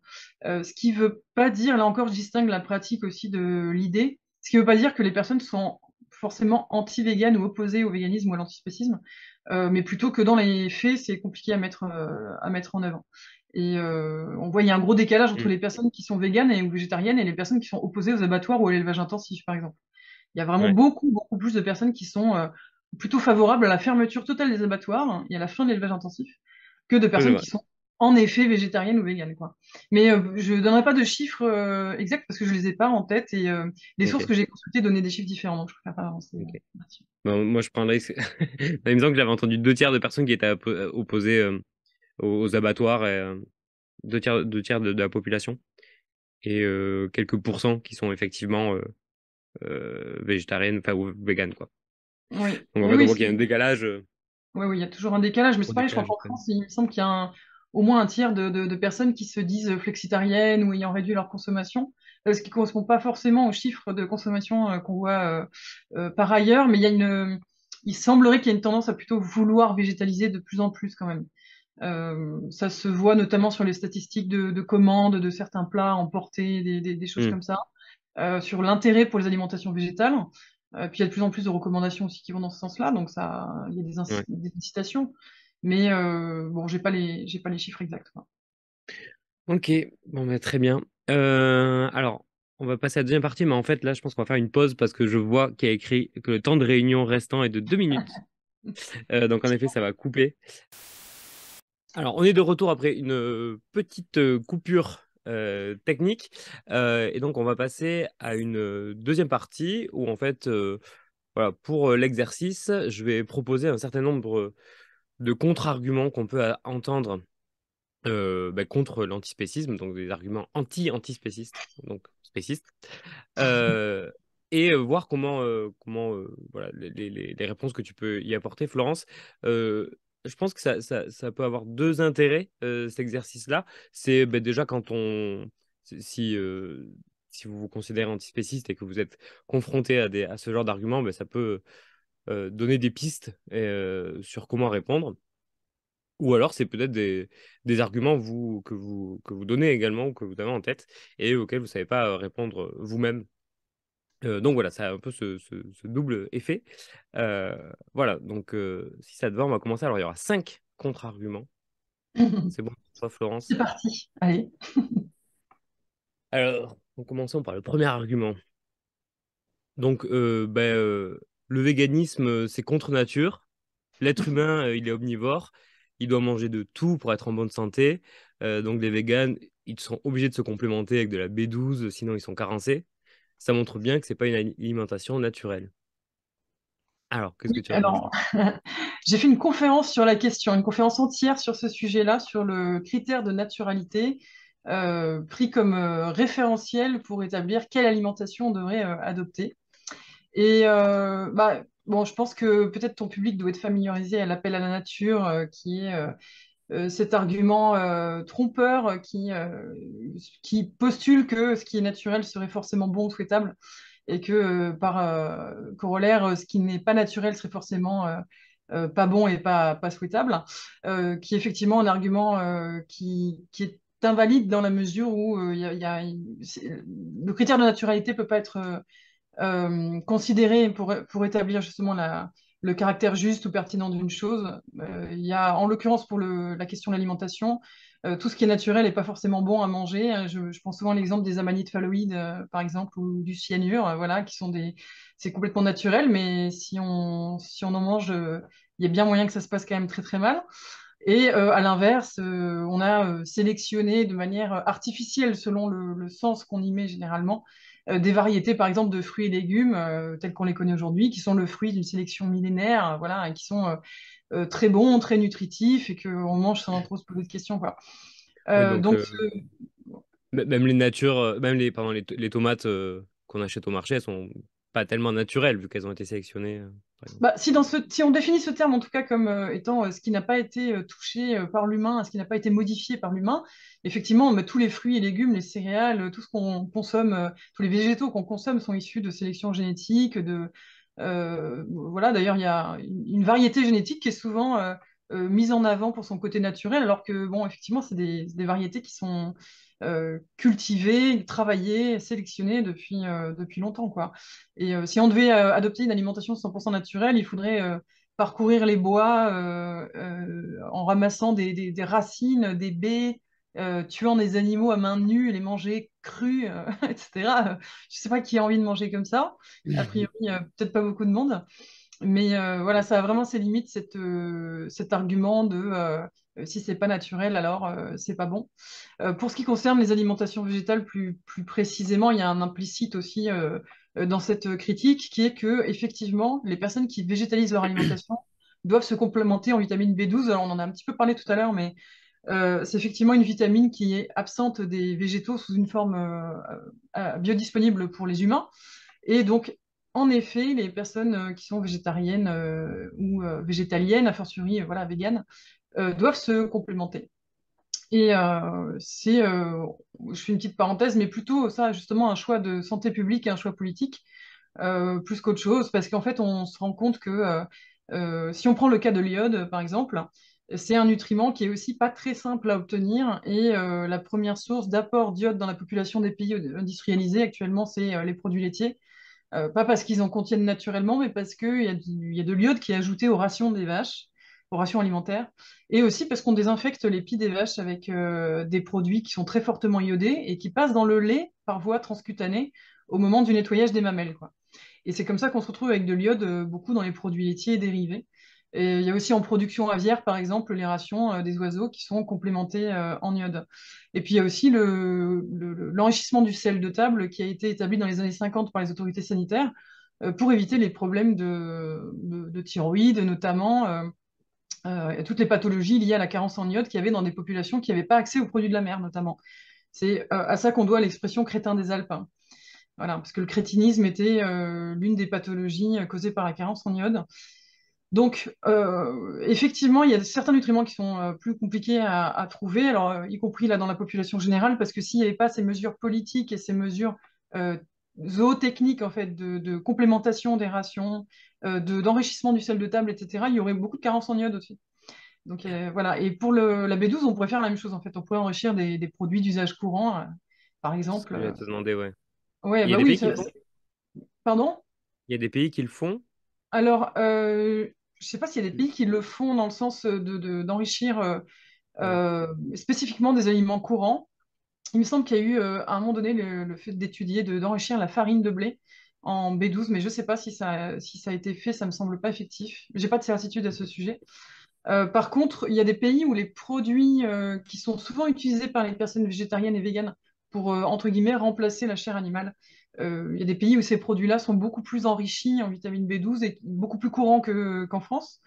Ce qui veut pas dire, là encore, je distingue la pratique aussi de l'idée. Ce qui veut pas dire que les personnes sont forcément anti-véganes ou opposées au véganisme ou à l'antispécisme, mais plutôt que dans les faits, c'est compliqué à mettre en avant. Et on voit, il y a un gros décalage entre Hmm. les personnes qui sont véganes ou végétariennes et les personnes qui sont opposées aux abattoirs ou à l'élevage intensif, par exemple. Il y a vraiment Ouais, beaucoup, beaucoup plus de personnes qui sont plutôt favorables à la fermeture totale des abattoirs et à la fin de l'élevage intensif que de ouais, c'est personnes vrai. qui sont en effet végétariennes ou véganes, quoi. Mais je ne donnerai pas de chiffres exacts parce que je les ai pas en tête et les sources Ok, que j'ai consultées donnaient des chiffres différents, donc je préfère pas avancer ok. là-dessus. Bon, moi, je prends le risque. Il me semble que j'avais entendu deux tiers de personnes qui étaient opposées aux abattoirs et deux tiers de la population et quelques pourcents qui sont effectivement végétariennes, enfin ou véganes, quoi. Oui, Donc en oui, fait, on oui, voit qu'il y a un décalage, oui, oui, il y a toujours un décalage, mais c'est gros pareil, je crois décalage de qu'en prix. France, il me semble qu'il y a au moins un tiers de personnes qui se disent flexitariennes ou ayant réduit leur consommation, ce qui correspond pas forcément aux chiffres de consommation qu'on voit par ailleurs, mais il semblerait qu'il y ait une tendance à plutôt vouloir végétaliser de plus en plus quand même. Ça se voit notamment sur les statistiques de commandes de certains plats emportés, des choses Hmm, comme ça, sur l'intérêt pour les alimentations végétales. Puis il y a de plus en plus de recommandations aussi qui vont dans ce sens-là, donc ça, il y a ouais. des incitations. Mais bon, j'ai pas les chiffres exacts, quoi. Ok, bon, bah, très bien. Alors, on va passer à la deuxième partie, mais en fait, là, je pense qu'on va faire une pause parce que je vois qu'il y a écrit que le temps de réunion restant est de 2 minutes. Donc, en effet, ça va couper. Alors, on est de retour après une petite coupure technique. Et donc, on va passer à une deuxième partie où, en fait, voilà, pour l'exercice, je vais proposer un certain nombre de contre-arguments qu'on peut entendre contre l'antispécisme, donc des arguments anti-antispécistes, donc spécistes, euh, et voir comment voilà, les réponses que tu peux y apporter, Florence. Euh, je pense que ça peut avoir deux intérêts, cet exercice-là. C'est déjà quand si, si vous vous considérez antispéciste et que vous êtes confronté à ce genre d'arguments, ça peut donner des pistes sur comment répondre. Ou alors, c'est peut-être des arguments que vous donnez également ou que vous avez en tête et auxquels vous ne savez pas répondre vous-même. Donc voilà, ça a un peu ce double effet. Voilà, donc si ça te va, on va commencer. Alors, il y aura 5 contre-arguments. C'est bon pour toi, C'est Florence? parti, allez. Alors, commençons par le premier argument. Donc, le véganisme, c'est contre nature. L'être humain, il est omnivore. Il doit manger de tout pour être en bonne santé. Donc, les véganes, ils sont obligés de se complémenter avec de la B12, sinon ils sont carencés. Ça montre bien que c'est pas une alimentation naturelle. Alors, qu'est-ce que tu en penses? Alors, j'ai fait une conférence sur la question, une conférence entière sur ce sujet-là, sur le critère de naturalité, pris comme référentiel pour établir quelle alimentation on devrait adopter. Et bon, je pense que peut-être ton public doit être familiarisé à l'appel à la nature, qui est cet argument trompeur qui postule que ce qui est naturel serait forcément bon ou souhaitable et que par corollaire, ce qui n'est pas naturel serait forcément pas bon et pas souhaitable, qui est effectivement un argument qui est invalide dans la mesure où le critère de naturalité peut pas être considéré pour établir justement le caractère juste ou pertinent d'une chose. Il y a, en l'occurrence, pour la question de l'alimentation, tout ce qui est naturel n'est pas forcément bon à manger. Je pense souvent à l'exemple des amanites phalloïdes, par exemple, ou du cyanure, voilà, qui sont c'est complètement naturel, mais si on en mange, il y a bien moyen que ça se passe quand même très très mal. Et à l'inverse, on a sélectionné de manière artificielle, selon le sens qu'on y met généralement, des variétés, par exemple, de fruits et légumes tels qu'on les connaît aujourd'hui, qui sont le fruit d'une sélection millénaire, voilà, et qui sont très bons, très nutritifs, et qu'on mange sans trop se poser de questions, quoi. Oui, donc Donc, même les natures, même pardon, les tomates qu'on achète au marché, elles sont pas tellement naturelles vu qu'elles ont été sélectionnées, par exemple. bah, si on définit ce terme en tout cas comme étant ce qui n'a pas été touché par l'humain, ce qui n'a pas été modifié par l'humain, effectivement, bah, tous les fruits et légumes, les céréales, tout ce qu'on consomme, tous les végétaux qu'on consomme sont issus de sélection génétique, voilà. D'ailleurs, il y a une variété génétique qui est souvent mise en avant pour son côté naturel, alors que bon, effectivement, c'est des variétés qui sont cultivées, travaillées, sélectionnées depuis longtemps, quoi. Et si on devait adopter une alimentation 100% naturelle, il faudrait parcourir les bois en ramassant des racines, des baies, tuant des animaux à main nue, les manger crus, etc. Je ne sais pas qui a envie de manger comme ça. A priori, peut-être pas beaucoup de monde. Mais voilà, ça a vraiment ses limites, cet argument de si c'est pas naturel, alors c'est pas bon. Pour ce qui concerne les alimentations végétales plus précisément, il y a un implicite aussi dans cette critique qui est que effectivement, les personnes qui végétalisent leur alimentation doivent se complémenter en vitamine B12. Alors, on en a un petit peu parlé tout à l'heure, mais c'est effectivement une vitamine qui est absente des végétaux sous une forme biodisponible pour les humains. Et donc, en effet, les personnes qui sont végétariennes ou végétaliennes, a fortiori, voilà, véganes, doivent se complémenter. Et je fais une petite parenthèse, mais plutôt ça, justement, un choix de santé publique et un choix politique, plus qu'autre chose, parce qu'en fait, on se rend compte que si on prend le cas de l'iode, par exemple, c'est un nutriment qui est aussi pas très simple à obtenir, et la première source d'apport d'iode dans la population des pays industrialisés actuellement, c'est les produits laitiers. Pas parce qu'ils en contiennent naturellement, mais parce qu'il y a de l'iode qui est ajouté aux rations des vaches, aux rations alimentaires, et aussi parce qu'on désinfecte les pieds des vaches avec des produits qui sont très fortement iodés et qui passent dans le lait par voie transcutanée au moment du nettoyage des mamelles, quoi. Et c'est comme ça qu'on se retrouve avec de l'iode beaucoup dans les produits laitiers et dérivés. Et il y a aussi en production aviaire, par exemple, les rations des oiseaux qui sont complémentées en iode. Et puis il y a aussi l'enrichissement du sel de table qui a été établi dans les années 50 par les autorités sanitaires pour éviter les problèmes de thyroïde, notamment et toutes les pathologies liées à la carence en iode qu'il y avait dans des populations qui n'avaient pas accès aux produits de la mer, notamment. C'est à ça qu'on doit l'expression crétin des Alpes, hein. Voilà, parce que le crétinisme était l'une des pathologies causées par la carence en iode. Donc, effectivement, il y a certains nutriments qui sont plus compliqués à trouver, alors, y compris là dans la population générale, parce que s'il n'y avait pas ces mesures politiques et ces mesures euh, zootechniques, en fait, de complémentation des rations, d'enrichissement du sel de table, etc., il y aurait beaucoup de carences en iode aussi. Donc, voilà. Et pour la B12, on pourrait faire la même chose, en fait. On pourrait enrichir des produits d'usage courant, par C'est ce exemple. que j'allais te demander, ouais. Ouais, Il y a bah des oui, pays qui le font? pardon? Il y a des pays qui le font? Alors, je ne sais pas s'il y a des pays qui le font dans le sens d'enrichir Ouais. spécifiquement des aliments courants. Il me semble qu'il y a eu à un moment donné le fait d'étudier, d'enrichir la farine de blé en B12, mais je ne sais pas si ça a été fait, ça ne me semble pas effectif. J'ai pas de certitude à ce sujet. Par contre, il y a des pays où les produits qui sont souvent utilisés par les personnes végétariennes et véganes pour, entre guillemets, remplacer la chair animale. Il y a des pays où ces produits-là sont beaucoup plus enrichis en vitamine B12 et beaucoup plus courants qu'en France.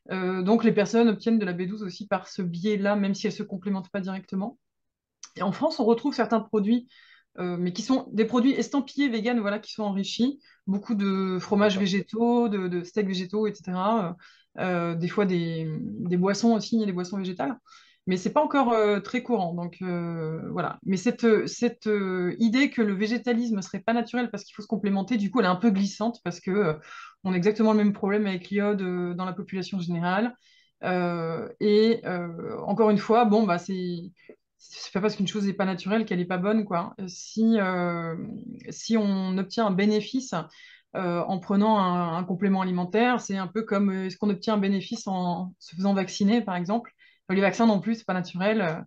Donc les personnes obtiennent de la B12 aussi par ce biais-là, même si elles ne se complémentent pas directement. Et en France, on retrouve certains produits, mais qui sont des produits estampillés vegan, voilà, qui sont enrichis. Beaucoup de fromages D'accord. végétaux, de steaks végétaux, etc. Des fois des boissons aussi, des boissons végétales. Mais c'est pas encore très courant. Donc voilà. Mais cette idée que le végétalisme serait pas naturel parce qu'il faut se complémenter, du coup, elle est un peu glissante parce que on a exactement le même problème avec l'iode dans la population générale. Et encore une fois, bon, bah, c'est pas parce qu'une chose n'est pas naturelle qu'elle n'est pas bonne, quoi. Si on obtient un bénéfice en prenant un complément alimentaire, c'est un peu comme est-ce qu'on obtient un bénéfice en se faisant vacciner, par exemple. Les vaccins non plus, c'est pas naturel.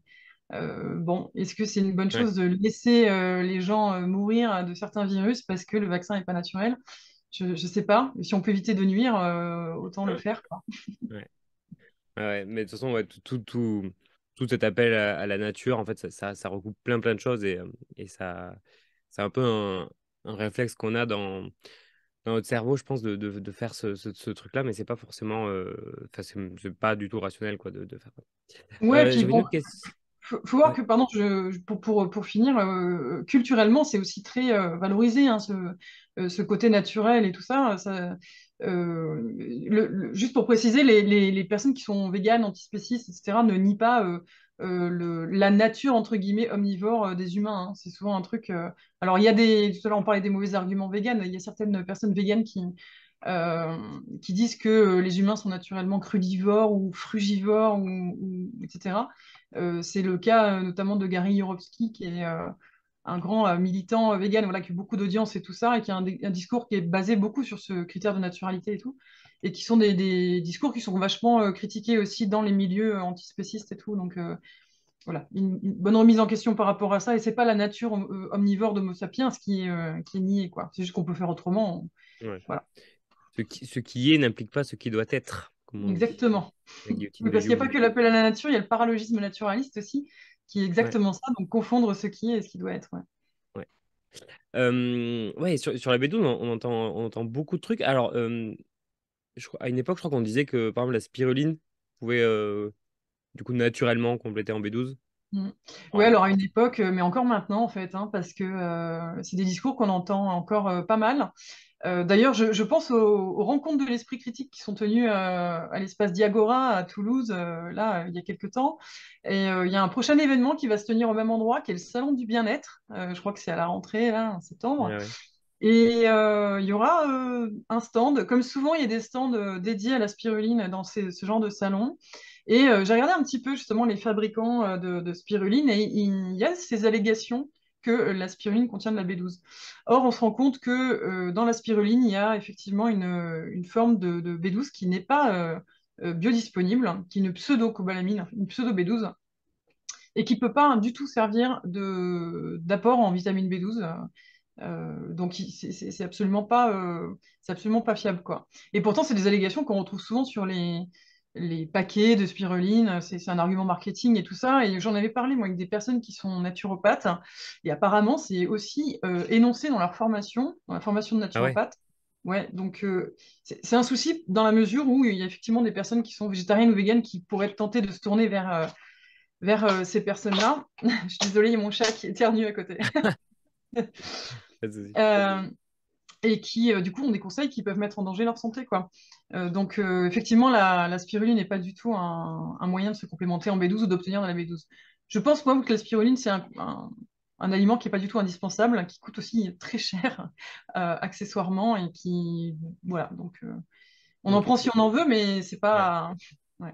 Bon, est-ce que c'est une bonne Ouais. chose de laisser les gens mourir de certains virus parce que le vaccin n'est pas naturel? Je sais pas. Si on peut éviter de nuire, autant le Ouais. faire, quoi. Ouais. Ouais, mais de toute façon, ouais, tout cet appel à la nature, en fait, ça recoupe plein de choses et ça, c'est un peu un réflexe qu'on a dans notre cerveau, je pense, de faire ce truc-là, mais c'est pas forcément, enfin, c'est pas du tout rationnel, quoi, de faire ça. Ouais, puis J'avais une bon, autre question. faut voir Ouais. que, pardon, pour finir, culturellement, c'est aussi très valorisé, hein, ce côté naturel et tout ça. Juste pour préciser, les personnes qui sont véganes, antispécistes, etc., ne nient pas la nature, entre guillemets, omnivore des humains, hein. C'est souvent un truc. Alors, tout à l'heure, on parlait des mauvais arguments véganes. Il y a certaines personnes véganes euh, qui disent que les humains sont naturellement crudivores ou frugivores, etc. C'est le cas notamment de Gary Yourofsky, qui est un grand militant vegan, voilà, qui a beaucoup d'audience et tout ça, et qui a un discours qui est basé beaucoup sur ce critère de naturalité et tout, et qui sont des discours qui sont vachement critiqués aussi dans les milieux antispécistes et tout. Donc voilà, une bonne remise en question par rapport à ça, et c'est pas la nature omnivore d'Homo sapiens qui est niée, quoi. C'est juste qu'on peut faire autrement. Ouais. Voilà, Ce qui est n'implique pas ce qui doit être, comme on dit. exactement. La guillotine Oui, de parce qu'il n'y a pas Youn. que l'appel à la nature, il y a le paralogisme naturaliste aussi, qui est Ouais, exactement ça, donc confondre ce qui est et ce qui doit être. Ouais. ouais. Ouais, sur la bédouine, on entend beaucoup de trucs. Alors, à une époque, je crois qu'on disait que, par exemple, la spiruline pouvait, du coup, naturellement compléter en B12. Mm. Ouais, Alors, alors à une époque, mais encore maintenant en fait, hein, parce que c'est des discours qu'on entend encore pas mal. D'ailleurs, je pense aux rencontres de l'esprit critique qui sont tenues à l'espace Diagora à Toulouse, là, il y a quelques temps. Et il y a un prochain événement qui va se tenir au même endroit, qui est le Salon du Bien-être. Je crois que c'est à la rentrée, là, en ouais, septembre. ouais. Et il y aura un stand. Comme souvent, il y a des stands dédiés à la spiruline dans ce genre de salon. Et j'ai regardé un petit peu justement les fabricants de spiruline et il y a ces allégations que la spiruline contient de la B12. Or, on se rend compte que dans la spiruline, il y a effectivement une forme de B12 qui n'est pas biodisponible, qui est une pseudo-cobalamine, une pseudo-B12, et qui ne peut pas du tout servir d'apport en vitamine B12. Donc c'est absolument pas fiable, quoi. Et pourtant c'est des allégations qu'on retrouve souvent sur les paquets de spiruline. C'est un argument marketing et tout ça. Et j'en avais parlé moi avec des personnes qui sont naturopathes. Et apparemment c'est aussi énoncé dans la formation de Ah ouais. naturopathe. Ouais, donc c'est un souci dans la mesure où il y a effectivement des personnes qui sont végétariennes ou véganes qui pourraient être tentées de se tourner vers ces personnes-là. Je suis désolée, il y a mon chat qui éternue à côté. Pas de souci. Euh, et qui, du coup, ont des conseils qui peuvent mettre en danger leur santé, quoi. Donc, effectivement, la spiruline n'est pas du tout un moyen de se complémenter en B12 ou d'obtenir de la B12. Je pense, moi, que la spiruline, c'est un aliment qui n'est pas du tout indispensable, qui coûte aussi très cher, accessoirement, et qui, voilà, donc, on en Ok. prend si on en veut, mais c'est Ouais. pas... Ouais.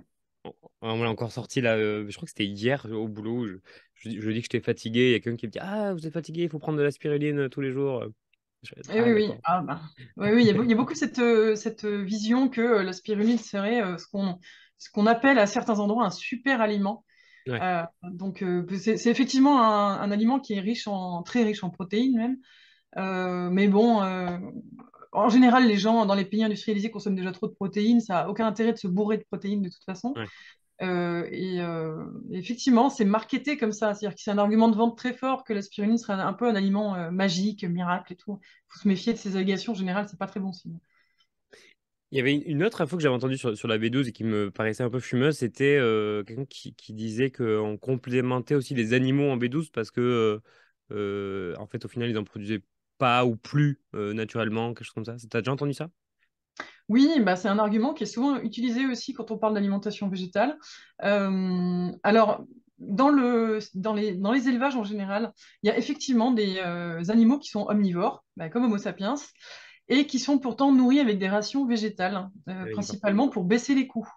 On l'a encore sorti là, je crois que c'était hier au boulot. Je dis que j'étais fatigué. Il y a quelqu'un qui me dit: Ah, vous êtes fatigué, il faut prendre de la spiruline tous les jours. Eh Ah, oui, oui. d'accord. Ah, bah. Oui, oui, il y a beaucoup cette vision que la spiruline serait ce qu'on appelle à certains endroits un super aliment. Ouais. Donc, c'est effectivement un aliment qui est très riche en protéines même. Mais bon, en général, les gens dans les pays industrialisés consomment déjà trop de protéines. Ça n'a aucun intérêt de se bourrer de protéines de toute façon. Ouais. Effectivement, c'est marketé comme ça. C'est-à-dire que c'est un argument de vente très fort que la spiruline serait un peu un aliment magique, miracle et tout. Il faut se méfier de ces allégations. En général, c'est pas très bon signe. Il y avait une autre info que j'avais entendue sur la B12 et qui me paraissait un peu fumeuse. C'était quelqu'un qui disait qu'on complémentait aussi les animaux en B12 parce que, en fait, au final, ils en produisaient pas ou plus naturellement, quelque chose comme ça. T'as déjà entendu ça? Oui, bah, c'est un argument qui est souvent utilisé aussi quand on parle d'alimentation végétale. Alors, dans les élevages en général, il y a effectivement des animaux qui sont omnivores, bah, comme Homo sapiens, et qui sont pourtant nourris avec des rations végétales, Ah oui, d'accord. principalement pour baisser les coûts.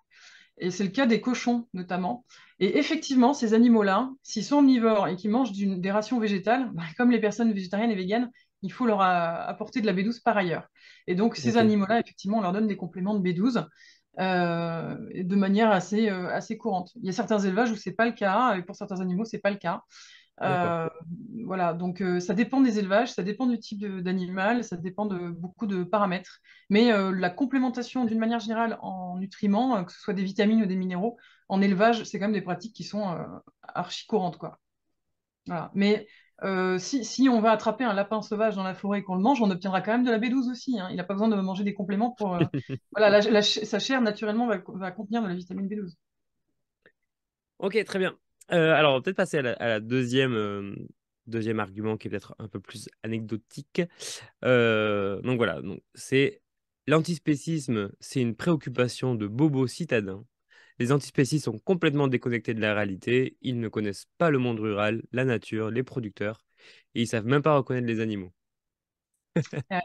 Et c'est le cas des cochons, notamment. Et effectivement, ces animaux-là, s'ils sont omnivores et qu'ils mangent des rations végétales, bah, comme les personnes végétariennes et véganes, il faut leur apporter de la B12 par ailleurs. Et donc, ces Ok. animaux-là, effectivement, on leur donne des compléments de B12 et de manière assez courante. Il y a certains élevages où c'est pas le cas, et pour certains animaux, c'est pas le cas. D'accord. Euh, voilà, donc ça dépend des élevages, ça dépend du type d'animal, ça dépend de beaucoup de paramètres. Mais la complémentation d'une manière générale en nutriments, que ce soit des vitamines ou des minéraux, en élevage, c'est quand même des pratiques qui sont archi courantes, quoi. Voilà. Mais si on va attraper un lapin sauvage dans la forêt et qu'on le mange, on obtiendra quand même de la B12 aussi, hein. Il n'a pas besoin de manger des compléments pour. Voilà, sa chair naturellement va contenir de la vitamine B12. Ok, très bien. Alors, on va peut-être passer à la deuxième argument qui est peut-être un peu plus anecdotique. Donc voilà, donc c'est l'antispécisme, c'est une préoccupation de bobos citadins. Les antispécistes sont complètement déconnectés de la réalité. Ils ne connaissent pas le monde rural, la nature, les producteurs, et ils savent même pas reconnaître les animaux. Euh,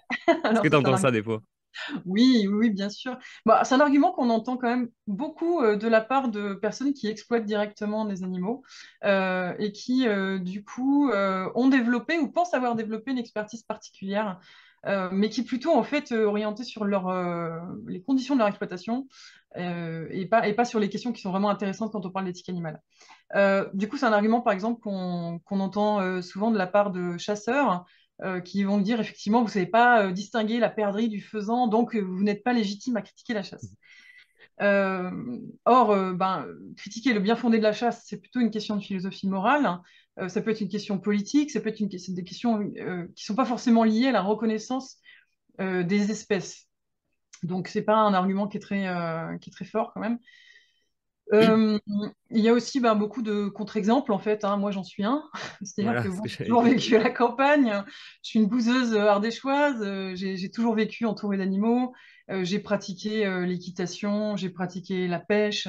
Est-ce Alors que ça, tu c'est un entends argument. ça des fois? Oui, oui, oui, bien sûr. Bah, c'est un argument qu'on entend quand même beaucoup de la part de personnes qui exploitent directement des animaux et qui, du coup, ont développé ou pensent avoir développé une expertise particulière, mais qui est plutôt en fait orientée sur les conditions de leur exploitation et pas sur les questions qui sont vraiment intéressantes quand on parle d'éthique animale. Du coup, c'est un argument, par exemple, qu'on entend souvent de la part de chasseurs qui vont dire, effectivement, vous ne savez pas distinguer la perdrix du faisan, donc vous n'êtes pas légitime à critiquer la chasse. Euh, Or, critiquer le bien fondé de la chasse, c'est plutôt une question de philosophie morale. Ça peut être une question politique, ça peut être des questions qui ne sont pas forcément liées à la reconnaissance des espèces. Donc, c'est pas un argument qui est très fort quand même. Euh, il y a aussi beaucoup de contre-exemples en fait, hein. Moi j'en suis un. C'est-à-dire que Voilà ce bon, que j'ai j'allais toujours dire. vécu à la campagne, je suis une bouseuse ardéchoise, j'ai toujours vécu entourée d'animaux, j'ai pratiqué l'équitation, j'ai pratiqué la pêche,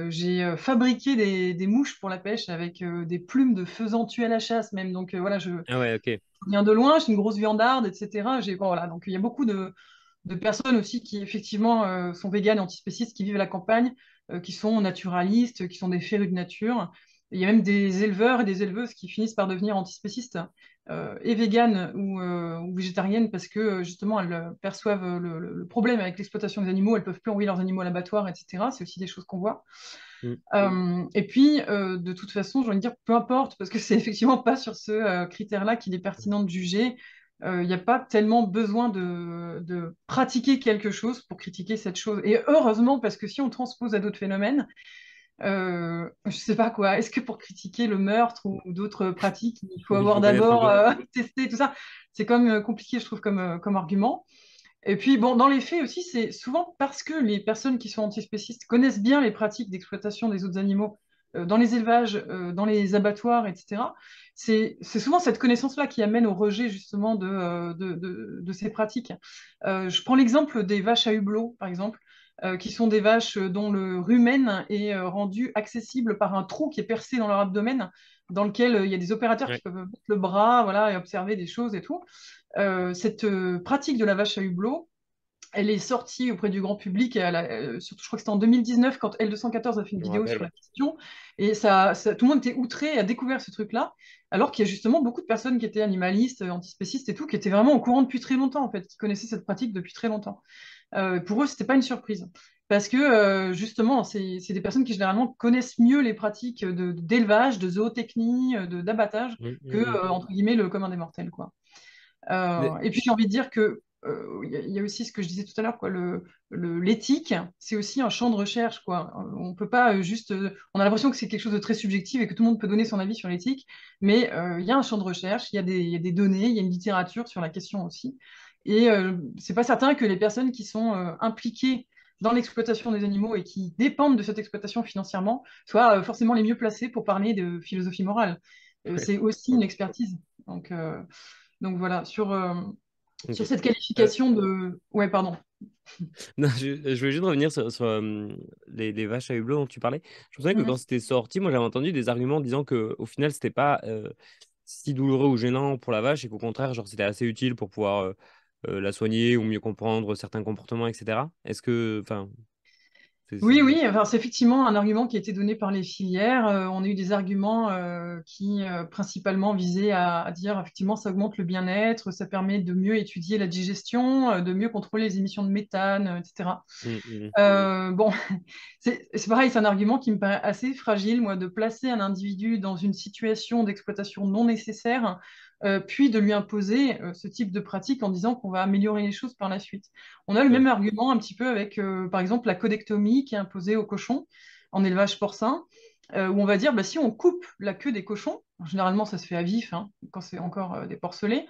j'ai fabriqué des mouches pour la pêche avec des plumes de faisan tué à la chasse même. Donc voilà, je Ah ouais, ok. viens de loin, je suis une grosse viandarde, etc. Bon, voilà, donc il y a beaucoup de personnes aussi qui effectivement sont véganes et antispécistes, qui vivent à la campagne, qui sont naturalistes, qui sont des férus de nature. Il y a même des éleveurs et des éleveuses qui finissent par devenir antispécistes et véganes ou végétariennes parce que justement elles perçoivent le problème avec l'exploitation des animaux, elles peuvent plus envoyer leurs animaux à l'abattoir, etc. C'est aussi des choses qu'on voit. Mm. Et puis, de toute façon, j'ai envie de dire, peu importe, parce que c'est effectivement pas sur ce critère-là qu'il est pertinent de juger. Il n'y a pas tellement besoin de pratiquer quelque chose pour critiquer cette chose. Et heureusement, parce que si on transpose à d'autres phénomènes, je sais pas quoi, est-ce que pour critiquer le meurtre ou d'autres pratiques, il faut Il avoir faut connaître un d'abord peu. testé tout ça? C'est quand même compliqué, je trouve, comme argument. Et puis, bon, dans les faits aussi, c'est souvent parce que les personnes qui sont antispécistes connaissent bien les pratiques d'exploitation des autres animaux dans les élevages, dans les abattoirs, etc. C'est souvent cette connaissance-là qui amène au rejet justement de ces pratiques. Je prends l'exemple des vaches à hublot, par exemple, qui sont des vaches dont le rumen est rendu accessible par un trou qui est percé dans leur abdomen, dans lequel il y a des opérateurs qui Ouais. peuvent mettre le bras, voilà, et observer des choses et tout. Cette pratique de la vache à hublot, elle est sortie auprès du grand public, surtout je crois que c'était en 2019 quand L214 a fait une Je me vidéo sur rappelle. la question, et tout le monde était outré et a découvert ce truc-là, alors qu'il y a justement beaucoup de personnes qui étaient animalistes, antispécistes et tout, qui étaient vraiment au courant depuis très longtemps en fait, qui connaissaient cette pratique depuis très longtemps. Pour eux, c'était pas une surprise. Parce que justement, c'est des personnes qui généralement connaissent mieux les pratiques d'élevage, de zootechnie, d'abattage, Mm, que, mm, mm. entre guillemets, le commun des mortels, quoi. Mais- Et puis j'ai envie de dire que il y a aussi ce que je disais tout à l'heure, quoi, l'éthique, c'est aussi un champ de recherche, quoi. On peut pas juste, on a l'impression que c'est quelque chose de très subjectif et que tout le monde peut donner son avis sur l'éthique, mais il y a un champ de recherche, il y a des données, il y a une littérature sur la question aussi. Et c'est pas certain que les personnes qui sont impliquées dans l'exploitation des animaux et qui dépendent de cette exploitation financièrement soient forcément les mieux placées pour parler de philosophie morale. ouais. C'est aussi une expertise. Donc voilà, sur Ok. cette Euh, qualification de. Ouais, pardon. non, je voulais juste revenir sur les vaches à hublot dont tu parlais. Je me souviens que quand Mhm. c'était sorti, moi j'avais entendu des arguments disant que au final c'était pas si douloureux ou gênant pour la vache et qu'au contraire, genre c'était assez utile pour pouvoir la soigner ou mieux comprendre certains comportements, etc. Est-ce que, enfin, Oui, oui, enfin, c'est effectivement un argument qui a été donné par les filières. On a eu des arguments qui principalement visaient à dire effectivement ça augmente le bien-être, ça permet de mieux étudier la digestion, de mieux contrôler les émissions de méthane, etc. Mm, mm. Bon, c'est pareil, c'est un argument qui me paraît assez fragile, moi, de placer un individu dans une situation d'exploitation non nécessaire, puis de lui imposer ce type de pratique en disant qu'on va améliorer les choses par la suite. On a le Ouais, même argument un petit peu avec, par exemple, la codectomie qui est imposée aux cochons en élevage porcin, où on va dire, bah, si on coupe la queue des cochons, généralement ça se fait à vif, hein, quand c'est encore des porcelets,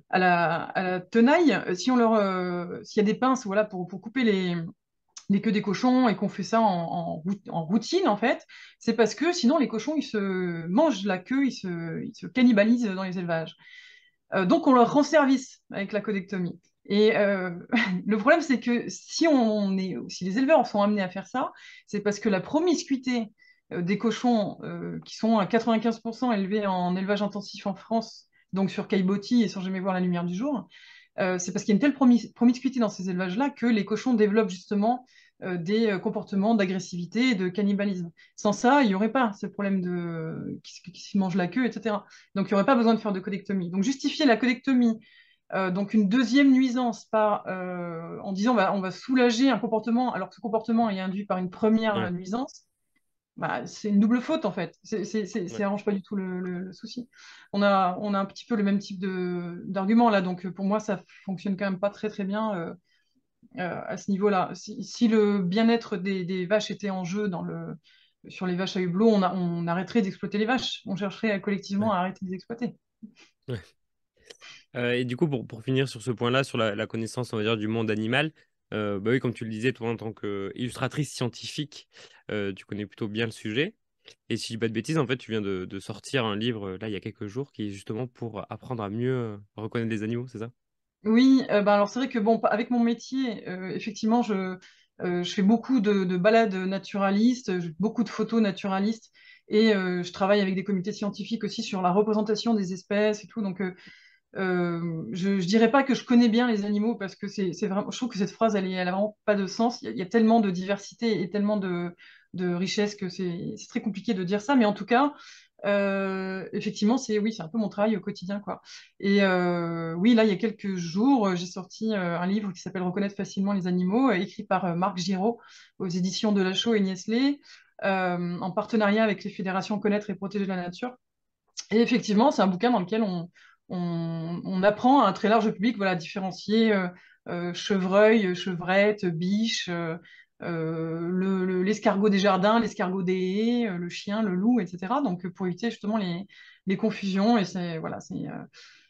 à la tenaille, si on leur, s'il y a des pinces, voilà, pour couper les queues des cochons et qu'on fait ça en routine, en fait, c'est parce que sinon les cochons, ils se mangent la queue, ils se cannibalisent dans les élevages. Donc on leur rend service avec la codectomie. Et le problème, c'est que si les éleveurs sont amenés à faire ça, c'est parce que la promiscuité des cochons, qui sont à 95% élevés en élevage intensif en France, donc sur caillebotis et sans jamais voir la lumière du jour, c'est parce qu'il y a une telle promiscuité dans ces élevages-là que les cochons développent justement des comportements d'agressivité et de cannibalisme. Sans ça, il n'y aurait pas ce problème de qui se mange la queue, etc. Donc il n'y aurait pas besoin de faire de codectomie. Donc justifier la codectomie, donc une deuxième nuisance en disant bah, on va soulager un comportement alors que ce comportement est induit par une première ouais, nuisance, bah, c'est une double faute en fait. ouais. Ça arrange pas du tout le souci. On a un petit peu le même type d'argument là, donc pour moi ça fonctionne quand même pas très très bien à ce niveau-là. Si le bien-être des vaches était en jeu sur les vaches à hublot, on arrêterait d'exploiter les vaches. On chercherait collectivement Ouais, à arrêter de les exploiter. ouais. Et du coup, pour finir sur ce point-là, sur la connaissance, on va dire, du monde animal, bah oui, comme tu le disais, toi, en tant qu'illustratrice scientifique, tu connais plutôt bien le sujet. Et si je dis pas de bêtises, en fait, tu viens de sortir un livre, là, il y a quelques jours, qui est justement pour apprendre à mieux reconnaître les animaux, c'est ça? Oui, ben alors c'est vrai que bon, avec mon métier, effectivement, je fais beaucoup de balades naturalistes, beaucoup de photos naturalistes, et je travaille avec des comités scientifiques aussi sur la représentation des espèces et tout. Donc, je dirais pas que je connais bien les animaux parce que c'est vraiment, je trouve que cette phrase, elle a vraiment pas de sens. Il y a tellement de diversité et tellement de richesse que c'est très compliqué de dire ça. Mais en tout cas, effectivement, oui, c'est un peu mon travail au quotidien, quoi. Et oui, là, il y a quelques jours, j'ai sorti un livre qui s'appelle Reconnaître facilement les animaux, écrit par Marc Giraud aux éditions de Lachaud et Niestlé, en partenariat avec les fédérations Connaître et protéger la nature. Et effectivement, c'est un bouquin dans lequel on apprend à un très large public, voilà, à différencier chevreuil, chevrette, biche, l'escargot des jardins, l'escargot des haies, le chien, le loup, etc. Donc, pour éviter justement les confusions, et voilà,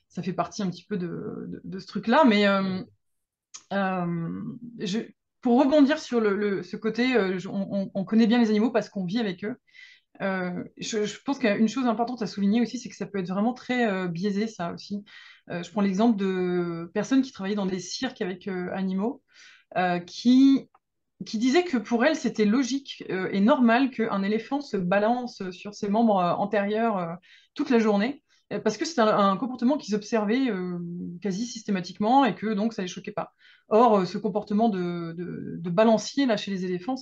ça fait partie un petit peu de ce truc-là. Mais euh, je- pour rebondir sur ce côté, on connaît bien les animaux parce qu'on vit avec eux. Je pense qu'une chose importante à souligner aussi, c'est que ça peut être vraiment très biaisé, ça aussi. Je prends l'exemple de personnes qui travaillaient dans des cirques avec animaux, euh, qui, qui disaient que pour elles, c'était logique et normal qu'un éléphant se balance sur ses membres antérieurs toute la journée, parce que c'est un comportement qu'ils observaient quasi systématiquement et que donc ça les choquait pas. Or, ce comportement de balancier là, chez les éléphants,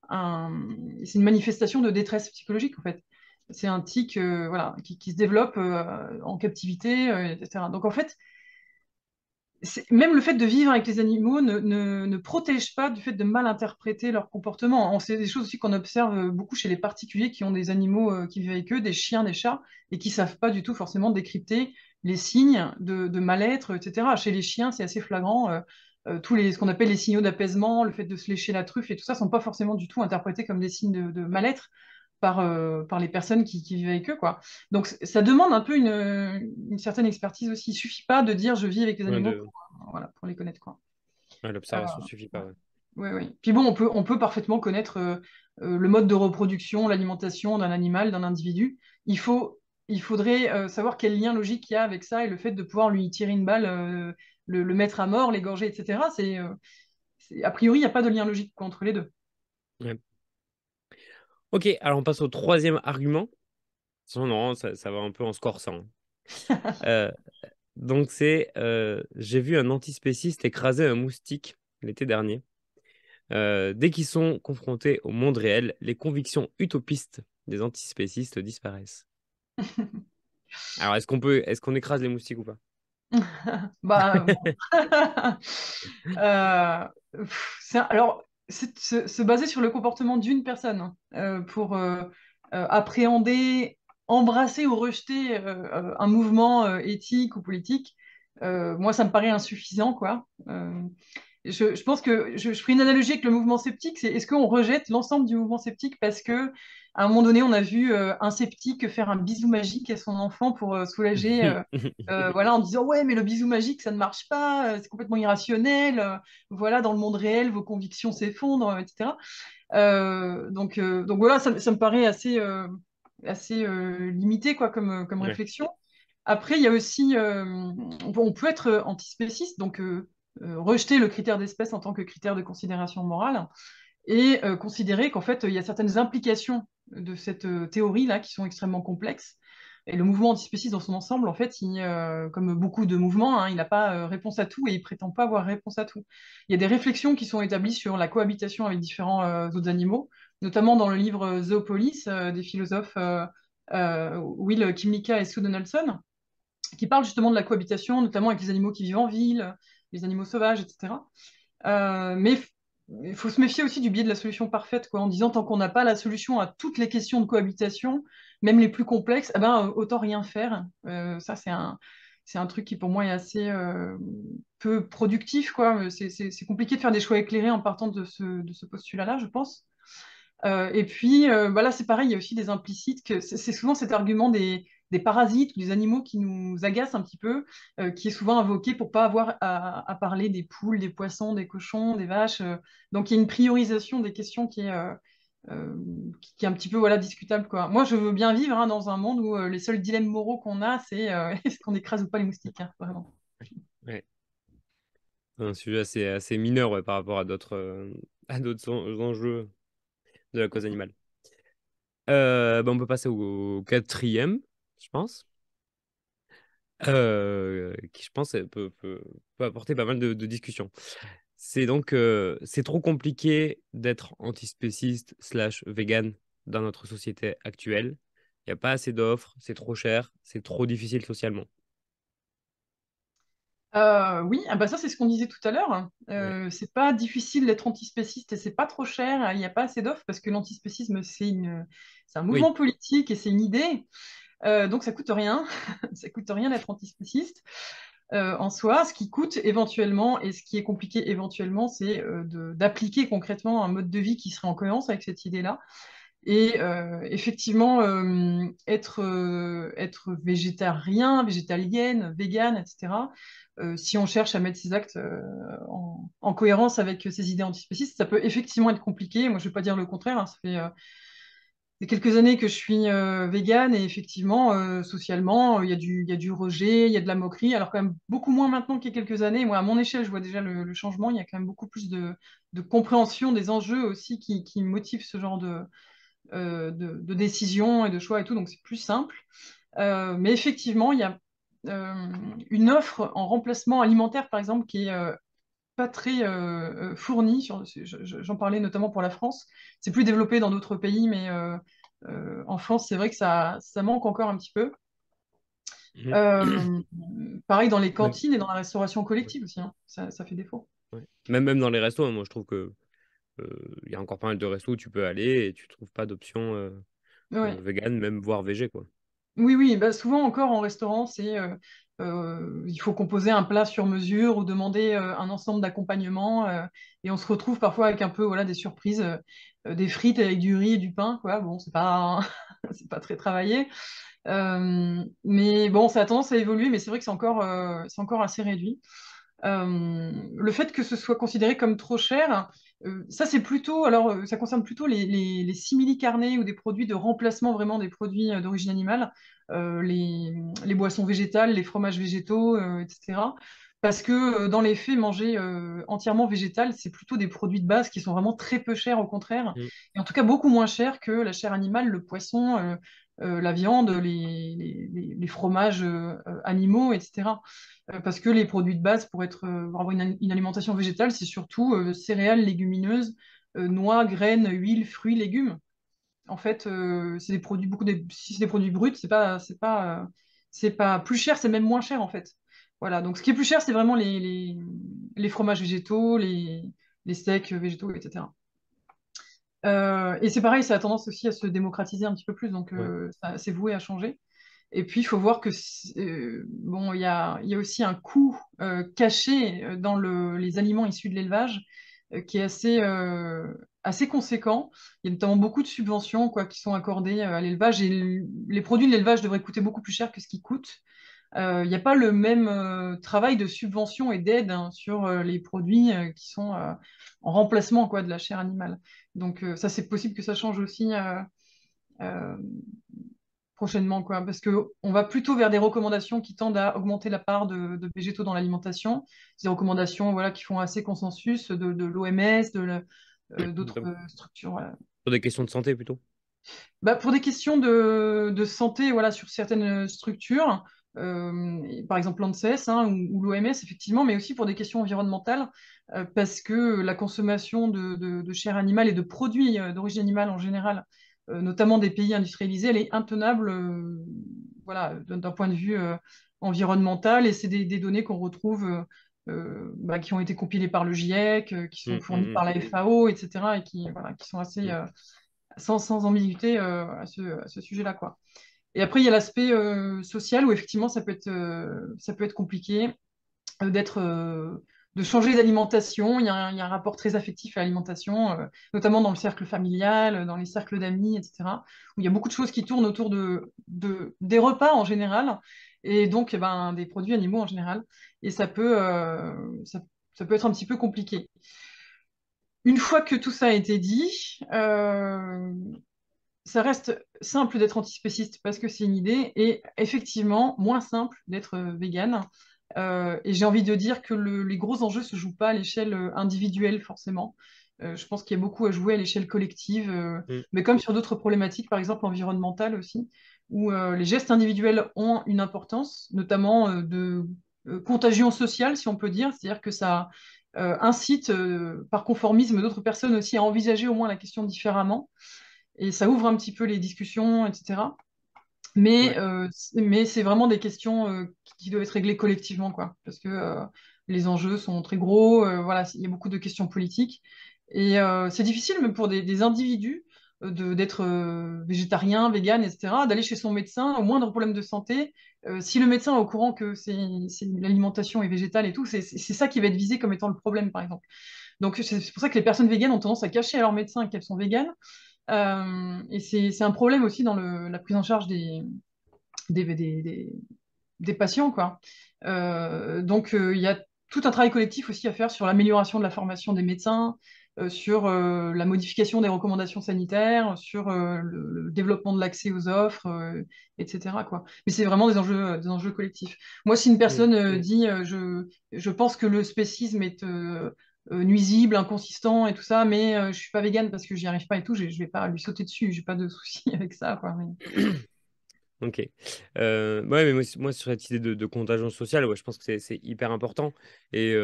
un- c'est une manifestation de détresse psychologique en fait. C'est un tic voilà, qui se développe en captivité, etc. Donc en fait, même le fait de vivre avec les animaux ne protège pas du fait de mal interpréter leur comportement. C'est des choses aussi qu'on observe beaucoup chez les particuliers qui ont des animaux qui vivent avec eux, des chiens, des chats, et qui savent pas du tout forcément décrypter les signes de mal-être, etc. Chez les chiens, c'est assez flagrant. Ce qu'on appelle les signaux d'apaisement, le fait de se lécher la truffe et tout ça, sont pas forcément du tout interprétés comme des signes de mal-être par les personnes qui vivent avec eux, quoi. Donc ça demande un peu une certaine expertise aussi. Il suffit pas de dire je vis avec les Ouais, animaux voilà, pour les connaître, quoi. ouais, Euh, l'observation suffit ouais. pas. Ouais. Ouais, ouais. Puis bon, on peut parfaitement connaître le mode de reproduction, l'alimentation d'un animal, d'un individu. Il faut, il faudrait savoir quel lien logique il y a avec ça et le fait de pouvoir lui tirer une balle, le mettre à mort, l'égorger, etc. A priori, il n'y a pas de lien logique quoi, entre les deux. Ouais. Ok, alors on passe au troisième argument. Sinon, non, ça va un peu en se corsant. Euh, donc c'est j'ai vu un antispéciste écraser un moustique l'été dernier. Dès qu'ils sont confrontés au monde réel, les convictions utopistes des antispécistes disparaissent. Alors, est-ce qu'on écrase les moustiques ou pas? Bah, bon. Euh, alors, c'est se baser sur le comportement d'une personne hein, pour appréhender, embrasser ou rejeter un mouvement éthique ou politique, moi, ça me paraît insuffisant, quoi. Je pense que je ferai une analogie avec le mouvement sceptique, c'est est-ce qu'on rejette l'ensemble du mouvement sceptique parce que à un moment donné, on a vu un sceptique faire un bisou magique à son enfant pour soulager, voilà, en disant ouais, mais le bisou magique, ça ne marche pas, c'est complètement irrationnel, voilà, dans le monde réel, vos convictions s'effondrent, etc. Donc voilà, ça me paraît assez limité quoi comme Ouais. réflexion. Après, il y a aussi, on peut être antispéciste, donc rejeter le critère d'espèce en tant que critère de considération morale et considérer qu'en fait, il y a certaines implications de cette théorie-là qui sont extrêmement complexes. Et le mouvement antispéciste dans son ensemble, en fait, comme beaucoup de mouvements, hein, il n'a pas réponse à tout et il prétend pas avoir réponse à tout. Il y a des réflexions qui sont établies sur la cohabitation avec différents autres animaux, notamment dans le livre Zoopolis des philosophes Will Kimlicka et Sue Donaldson, qui parlent justement de la cohabitation, notamment avec les animaux qui vivent en ville, les animaux sauvages, etc. Mais il faut se méfier aussi du biais de la solution parfaite, quoi, en disant tant qu'on n'a pas la solution à toutes les questions de cohabitation, même les plus complexes, eh ben, autant rien faire. Ça, c'est un truc qui pour moi est assez peu productif, quoi. C'est compliqué de faire des choix éclairés en partant de ce postulat-là, je pense. Et puis, bah là, c'est pareil, il y a aussi des implicites, c'est souvent cet argument des parasites ou des animaux qui nous agacent un petit peu, qui est souvent invoqué pour pas avoir à parler des poules, des poissons, des cochons, des vaches. Donc, il y a une priorisation des questions euh, qui est un petit peu voilà, discutable, quoi. Moi, je veux bien vivre hein, dans un monde où les seuls dilemmes moraux qu'on a, c'est est-ce qu'on écrase ou pas les moustiques, hein, vraiment. Ouais. Un sujet assez mineur ouais, par rapport à d'autres enjeux de la cause animale. On peut passer au quatrième, je pense, qui, je pense, peut apporter pas mal de discussions. C'est donc, c'est trop compliqué d'être antispéciste slash vegan dans notre société actuelle. Il n'y a pas assez d'offres, c'est trop cher, c'est trop difficile socialement. Oui, ah bah ça c'est ce qu'on disait tout à l'heure. Ouais. C'est pas difficile d'être antispéciste et c'est pas trop cher. Il n'y a pas assez d'offres parce que l'antispécisme c'est un Oui. mouvement politique et c'est une idée. Donc ça coûte rien. Ça coûte rien d'être antispéciste en soi. Ce qui coûte éventuellement et ce qui est compliqué éventuellement, c'est d'appliquer concrètement un mode de vie qui serait en cohérence avec cette idée-là. Et effectivement, être végétarien, végétalienne, végane, etc., si on cherche à mettre ses actes en cohérence avec ses idées antispécistes, ça peut effectivement être compliqué. Moi, je ne vais pas dire le contraire. Hein. Ça fait quelques années que je suis végane et effectivement, socialement, il y a du rejet, il y a de la moquerie. Alors quand même beaucoup moins maintenant qu'il y a quelques années. Moi, à mon échelle, je vois déjà le changement. Il y a quand même beaucoup plus de compréhension des enjeux aussi qui motivent ce genre de décisions et de choix et tout, donc c'est plus simple. Mais effectivement, il y a euh, une offre en remplacement alimentaire, par exemple, qui est pas très fournie. J'en parlais notamment pour la France. C'est plus développé dans d'autres pays, mais en France, c'est vrai que ça manque encore un petit peu. Mhm. Euh, Pareil dans les Même, cantines et dans la restauration ouais, collective aussi, hein. Ça fait défaut. ouais. Même dans les restos, hein, moi je trouve que il y a encore pas mal de restos où tu peux aller et tu trouves pas d'option Ouais. vegan, même voire végé, quoi. Oui, oui, bah souvent encore en restaurant, il faut composer un plat sur mesure ou demander un ensemble d'accompagnements et on se retrouve parfois avec un peu voilà des surprises, des frites avec du riz et du pain, quoi. Bon, c'est pas c'est pas très travaillé, mais bon, ça a tendance à évoluer, mais c'est vrai que c'est encore assez réduit. Le fait que ce soit considéré comme trop cher, ça c'est plutôt, alors ça concerne plutôt les simili-carnés ou des produits de remplacement vraiment des produits d'origine animale, les boissons végétales, les fromages végétaux, etc. Parce que dans les faits, manger entièrement végétal, c'est plutôt des produits de base qui sont vraiment très peu chers, au contraire, Mm. et en tout cas beaucoup moins chers que la chair animale, le poisson, la viande, les fromages animaux, etc. Parce que les produits de base, pour avoir une alimentation végétale, c'est surtout céréales, légumineuses, noix, graines, huile, fruits, légumes. En fait, c'est des produits, si c'est des produits bruts, c'est pas plus cher, c'est même moins cher en fait. Voilà. Donc, ce qui est plus cher, c'est vraiment les fromages végétaux, les steaks végétaux, etc. Et c'est pareil, ça a tendance aussi à se démocratiser un petit peu plus, donc Ouais. c'est voué à changer. Et puis, il faut voir que bon, il y a aussi un coût caché dans les aliments issus de l'élevage qui est assez conséquent. Il y a notamment beaucoup de subventions quoi, qui sont accordées à l'élevage et les produits de l'élevage devraient coûter beaucoup plus cher que ce qu'ils coûtent. Il n'y a pas le même travail de subvention et d'aide hein, sur les produits qui sont en remplacement quoi, de la chair animale. Donc ça, c'est possible que ça change aussi euh, prochainement, quoi, parce que on va plutôt vers des recommandations qui tendent à augmenter la part de végétaux dans l'alimentation. C'est des recommandations voilà, qui font assez consensus de l'OMS, d'autres Donc, structures. Voilà. pour des questions de santé plutôt. Bah, pour des questions de santé voilà, sur certaines structures, par exemple l'ANSES hein, ou l'OMS, effectivement, mais aussi pour des questions environnementales, parce que la consommation de chair animale et de produits d'origine animale en général, notamment des pays industrialisés, elle est intenable voilà, d'un point de vue environnemental, et c'est des données qu'on retrouve, bah, qui ont été compilées par le GIEC, qui sont Mm, fournies mm, par la FAO, etc., et qui, voilà, qui sont assez mm. sans ambiguïté à ce sujet-là, quoi. Et après, il y a l'aspect social où effectivement, ça peut être compliqué d'être, de changer d'alimentation. Il y a un rapport très affectif à l'alimentation, notamment dans le cercle familial, dans les cercles d'amis, etc., où il y a beaucoup de choses qui tournent autour des repas en général, et donc eh ben, des produits animaux en général. Et ça peut être un petit peu compliqué. Une fois que tout ça a été dit, ça reste simple d'être antispéciste parce que c'est une idée et effectivement moins simple d'être végane. Et j'ai envie de dire que les gros enjeux se jouent pas à l'échelle individuelle forcément. Je pense qu'il y a beaucoup à jouer à l'échelle collective, Mm. mais comme sur d'autres problématiques, par exemple environnementales aussi, où les gestes individuels ont une importance, notamment de contagion sociale, si on peut dire, c'est-à-dire que ça incite par conformisme d'autres personnes aussi à envisager au moins la question différemment et ça ouvre un petit peu les discussions, etc. Ouais. Mais c'est vraiment des questions qui doivent être réglées collectivement, quoi, parce que les enjeux sont très gros, voilà, il y a beaucoup de questions politiques, et c'est difficile même pour des individus d'être végétarien, vegan, etc., d'aller chez son médecin au moindre problème de santé. Si le médecin est au courant que l'alimentation est végétale et tout, c'est ça qui va être visé comme étant le problème, par exemple. Donc c'est pour ça que les personnes véganes ont tendance à cacher à leur médecin qu'elles sont véganes, et c'est un problème aussi dans la prise en charge des, des, des- des patients, quoi. Donc, il y a tout un travail collectif aussi à faire sur l'amélioration de la formation des médecins, sur la modification des recommandations sanitaires, sur le développement de l'accès aux offres, etc., quoi. Mais c'est vraiment des enjeux collectifs. Moi, si une Mm. personne dit je pense que le spécisme est nuisible, inconsistant et tout ça, mais je suis pas végane parce que j'y arrive pas et tout, je vais pas lui sauter dessus, j'ai pas de souci avec ça, quoi. Ok. Ouais, mais moi, sur cette idée de contagion sociale, ouais, je pense que c'est hyper important. Et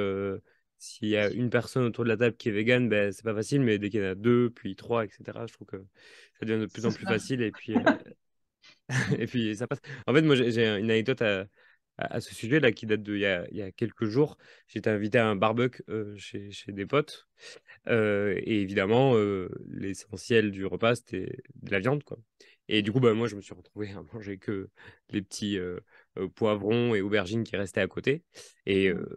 s'il y a une personne autour de la table qui est végane, ben, c'est pas facile, mais dès qu'il y en a deux, puis trois, etc., je trouve que ça devient de plus C'est en plus ça. facile. Et puis, et puis ça passe. En fait, moi, j'ai une anecdote à ce sujet-là qui date il y a quelques jours. J'étais invité à un barbecue chez des potes. Et évidemment, l'essentiel du repas, c'était de la viande, quoi. Et du coup, bah, moi, je me suis retrouvé à manger que les petits poivrons et aubergines qui restaient à côté. Et, euh,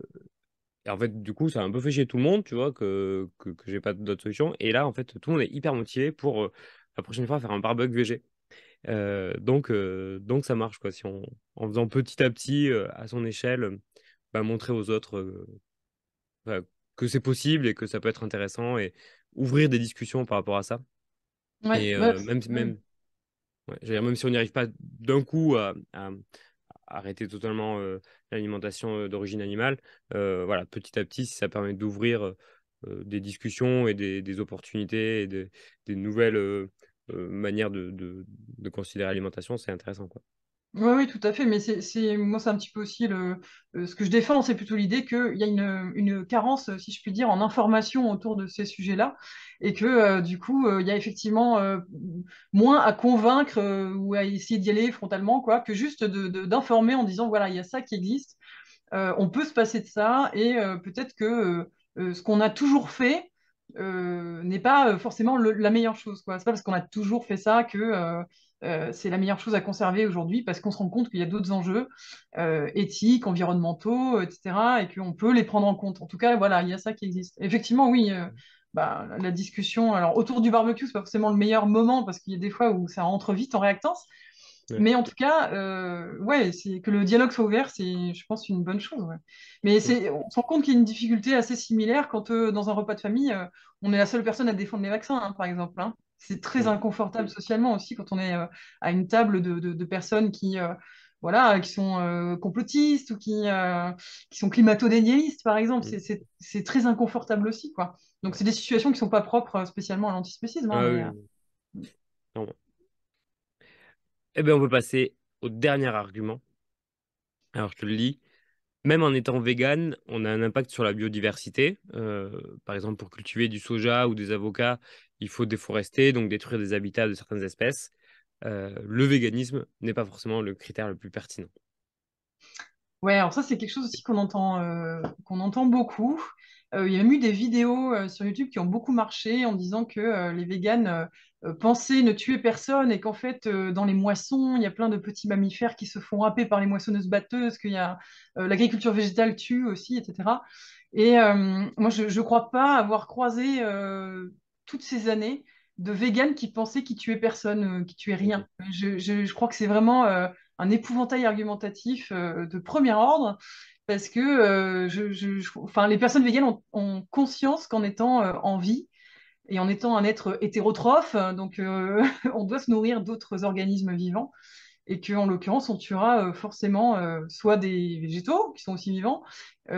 et en fait, du coup, ça a un peu fait chier tout le monde, tu vois, que j'ai pas d'autre solution. Et là, en fait, tout le monde est hyper motivé pour la prochaine fois faire un barbecue végé. Donc ça marche, quoi. Si en faisant petit à petit, à son échelle, bah, montrer aux autres bah, que c'est possible et que ça peut être intéressant et ouvrir des discussions par rapport à ça. Ouais, Et bah, même, ouais. même, ouais, j'allais dire, même si on n'y arrive pas d'un coup arrêter totalement l'alimentation d'origine animale, voilà, petit à petit, si ça permet d'ouvrir des discussions et des opportunités et des nouvelles manières de considérer l'alimentation, c'est intéressant, quoi. Oui, oui, tout à fait. Mais moi, c'est un petit peu aussi ce que je défends, c'est plutôt l'idée qu'il y a une carence, si je puis dire, en information autour de ces sujets-là, et que du coup, il y a effectivement moins à convaincre ou à essayer d'y aller frontalement, quoi, que juste d'informer en disant, voilà, il y a ça qui existe, on peut se passer de ça, et peut-être que ce qu'on a toujours fait n'est pas forcément la meilleure chose, quoi. C'est pas parce qu'on a toujours fait ça que c'est la meilleure chose à conserver aujourd'hui, parce qu'on se rend compte qu'il y a d'autres enjeux éthiques, environnementaux, etc., et qu'on peut les prendre en compte. En tout cas, voilà, il y a ça qui existe. Effectivement, oui, bah, la discussion, alors autour du barbecue, c'est pas forcément le meilleur moment, parce qu'il y a des fois où ça rentre vite en réactance, Ouais. mais en tout cas, ouais, c'est que le dialogue soit ouvert, c'est, je pense, une bonne chose. Ouais. Mais Mm. on se rend compte qu'il y a une difficulté assez similaire quand, dans un repas de famille, on est la seule personne à défendre les vaccins, hein, par exemple. Hein. C'est très Mm. inconfortable socialement aussi quand on est à une table de personnes qui, voilà, qui sont complotistes ou qui sont climato-dénialistes, par exemple. Mm. C'est très inconfortable aussi, quoi. Donc, c'est des situations qui sont pas propres spécialement à l'antispécisme, hein, Ah mais oui, non. Eh bien, on peut passer au dernier argument. Alors, je te le lis. Même en étant vegan, on a un impact sur la biodiversité. Par exemple, pour cultiver du soja ou des avocats, il faut déforester, donc détruire des habitats de certaines espèces. Le véganisme n'est pas forcément le critère le plus pertinent. ouais, alors ça, c'est quelque chose aussi qu'on entend beaucoup. Il y a même eu des vidéos sur YouTube qui ont beaucoup marché en disant que les véganes pensaient ne tuer personne et qu'en fait, dans les moissons, il y a plein de petits mammifères qui se font happer par les moissonneuses batteuses, qu'il y a l'agriculture végétale tue aussi, etc. Et moi, je ne crois pas avoir croisé toutes ces années de véganes qui pensaient qu'ils tuaient personne, qui tuaient Ok. rien. Je crois que c'est vraiment un épouvantail argumentatif de premier ordre, parce que enfin, les personnes véganes ont conscience qu'en étant en vie et en étant un être hétérotrophe, donc on doit se nourrir d'autres organismes vivants, et qu'en l'occurrence, on tuera forcément soit des végétaux qui sont aussi vivants,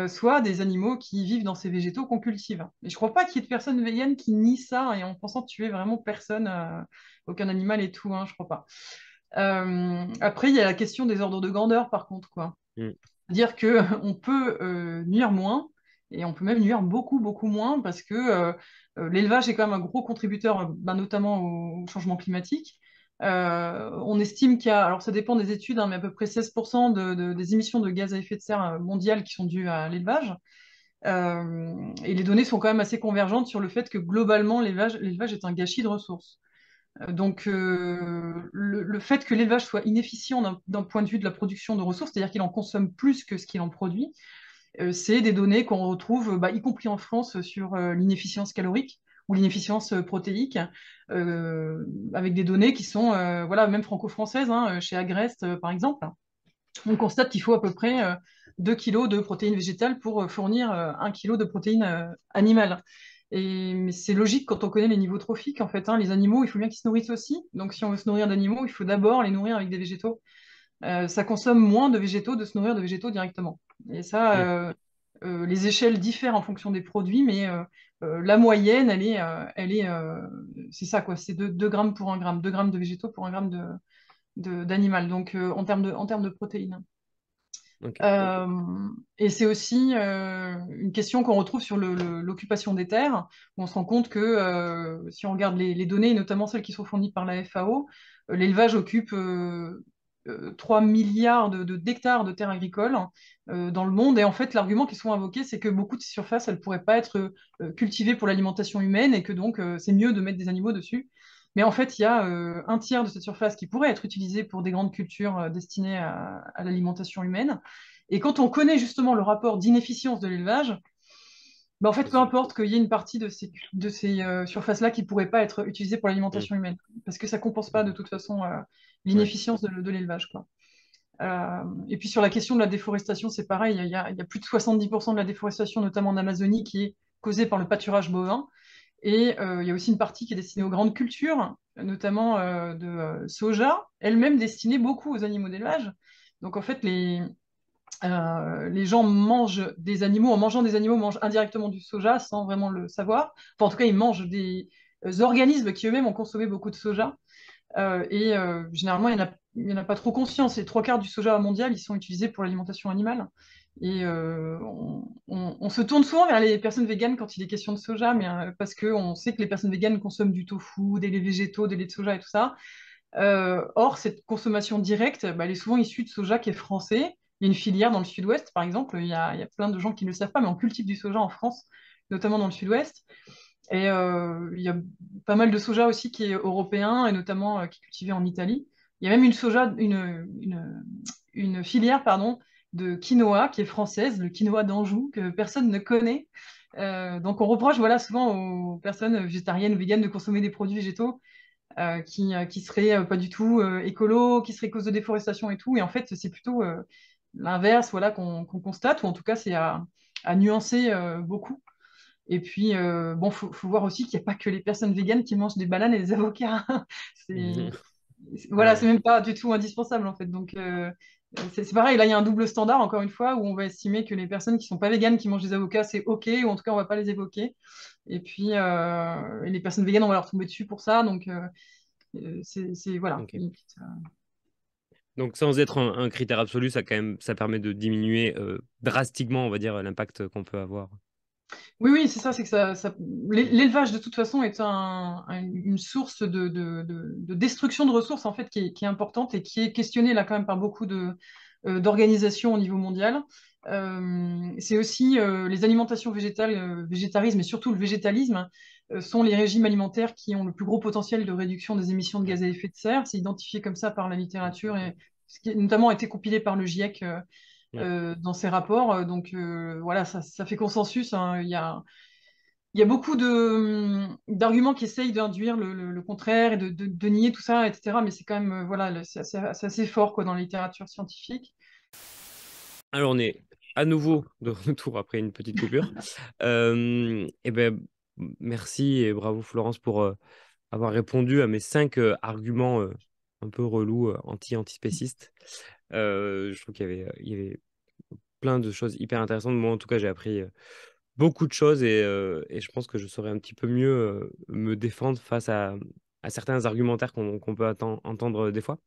soit des animaux qui vivent dans ces végétaux qu'on cultive. Et je ne crois pas qu'il y ait de personnes véganes qui nient ça et en pensant tuer vraiment personne, aucun animal et tout, hein, je ne crois pas. Après, il y a la question des ordres de grandeur, par contre, quoi. Mm. Dire que on peut nuire moins, et on peut même nuire beaucoup, beaucoup moins, parce que l'élevage est quand même un gros contributeur, ben, notamment au changement climatique. On estime qu'il y a, alors ça dépend des études, hein, mais à peu près 16% des émissions de gaz à effet de serre mondiales qui sont dues à l'élevage. Et les données sont quand même assez convergentes sur le fait que globalement, l'élevage est un gâchis de ressources. Donc, le fait que l'élevage soit inefficient d'un point de vue de la production de ressources, c'est-à-dire qu'il en consomme plus que ce qu'il en produit, c'est des données qu'on retrouve, bah, y compris en France, sur l'inefficience calorique ou l'inefficience protéique, avec des données qui sont, voilà, même franco-françaises, hein, chez Agreste, par exemple. On constate qu'il faut à peu près 2 kilos de protéines végétales pour fournir 1 kilo de protéines animales. Mais c'est logique quand on connaît les niveaux trophiques, en fait. Hein. Les animaux, il faut bien qu'ils se nourrissent aussi. Donc, si on veut se nourrir d'animaux, il faut d'abord les nourrir avec des végétaux. Ça consomme moins de végétaux de se nourrir de végétaux directement. Et ça, Mm. les échelles diffèrent en fonction des produits, mais la moyenne, c'est ça, quoi. C'est 2 grammes pour 1 gramme, 2 grammes de végétaux pour 1 gramme d'animal, donc en termes de protéines. Ok. Et c'est aussi une question qu'on retrouve sur l'occupation des terres, où on se rend compte que si on regarde les données, et notamment celles qui sont fournies par la FAO, l'élevage occupe 3 milliards d'hectares de terres agricoles dans le monde. Et en fait, l'argument qui est souvent invoqué, c'est que beaucoup de ces surfaces, elles ne pourraient pas être cultivées pour l'alimentation humaine et que donc c'est mieux de mettre des animaux dessus. Mais en fait, il y a un tiers de cette surface qui pourrait être utilisée pour des grandes cultures destinées à l'alimentation humaine. Et quand on connaît justement le rapport d'inefficience de l'élevage, bah en fait, peu importe qu'il y ait une partie de ces surfaces-là qui ne pourraient pas être utilisées pour Mm. l'alimentation humaine, parce que ça ne compense pas de toute façon Ouais. l'inefficience de l'élevage, quoi. Et puis sur la question de la déforestation, c'est pareil, il y a plus de 70% de la déforestation, notamment en Amazonie, qui est causée par le pâturage bovin. Et il y a aussi une partie qui est destinée aux grandes cultures, notamment de soja, elle-même destinée beaucoup aux animaux d'élevage. Donc en fait, les gens mangent des animaux, en mangeant des animaux, mangent indirectement du soja sans vraiment le savoir. Enfin, en tout cas, ils mangent des organismes qui eux-mêmes ont consommé beaucoup de soja. Généralement, il y en a pas trop conscience. Les trois quarts du soja mondial, ils sont utilisés pour l'alimentation animale. On se tourne souvent vers les personnes véganes quand il est question de soja, mais parce qu'on sait que les personnes véganes consomment du tofu, des laits végétaux, des laits de soja et tout ça. Or, cette consommation directe, bah, elle est souvent issue de soja qui est français. Il y a une filière dans le sud-ouest, par exemple. Il y a plein de gens qui ne le savent pas, mais on cultive du soja en France, notamment dans le sud-ouest. Il y a pas mal de soja aussi qui est européen et notamment qui est cultivé en Italie. Il y a même une filière pardon, de quinoa qui est française, le quinoa d'Anjou, que personne ne connaît. Donc on reproche voilà, souvent aux personnes végétariennes ou véganes de consommer des produits végétaux qui seraient pas du tout écolo, qui seraient cause de déforestation et tout. Et en fait, c'est plutôt l'inverse voilà, qu'on constate, ou en tout cas c'est à nuancer beaucoup. Et puis, bon, faut voir aussi qu'il n'y a pas que les personnes véganes qui mangent des bananes et des avocats. C'est, voilà, c'est Ouais. même pas du tout indispensable, en fait. Donc, c'est pareil, là, il y a un double standard, encore une fois, où on va estimer que les personnes qui sont pas véganes, qui mangent des avocats, c'est OK, ou en tout cas, on va pas les évoquer. Et puis, et les personnes véganes, on va leur tomber dessus pour ça. Donc, voilà. Ok. Donc sans être un critère absolu, ça quand même, ça permet de diminuer drastiquement, on va dire, l'impact qu'on peut avoir. Oui, oui, c'est ça, c'est que l'élevage de toute façon est une source de destruction de ressources en fait qui est importante et qui est questionnée là quand même par beaucoup d'organisations au niveau mondial. C'est aussi les alimentations végétales, végétarisme et surtout le végétalisme sont les régimes alimentaires qui ont le plus gros potentiel de réduction des émissions de Ouais. gaz à effet de serre. C'est identifié comme ça par la littérature et ce qui a notamment été compilé par le GIEC Ouais. dans ces rapports. Donc voilà, ça fait consensus, hein. Il y a beaucoup d'arguments qui essayent d'induire le contraire et de nier tout ça, etc. Mais c'est quand même, voilà, c'est assez fort quoi, dans la littérature scientifique. Alors on est à nouveau de retour après une petite coupure. Et ben merci et bravo Florence pour avoir répondu à mes 5 arguments un peu relous anti-antispécistes. Je trouve il y avait plein de choses hyper intéressantes. Moi, en tout cas, j'ai appris beaucoup de choses et je pense que je saurais un petit peu mieux me défendre face à certains argumentaires qu'on peut entendre des fois.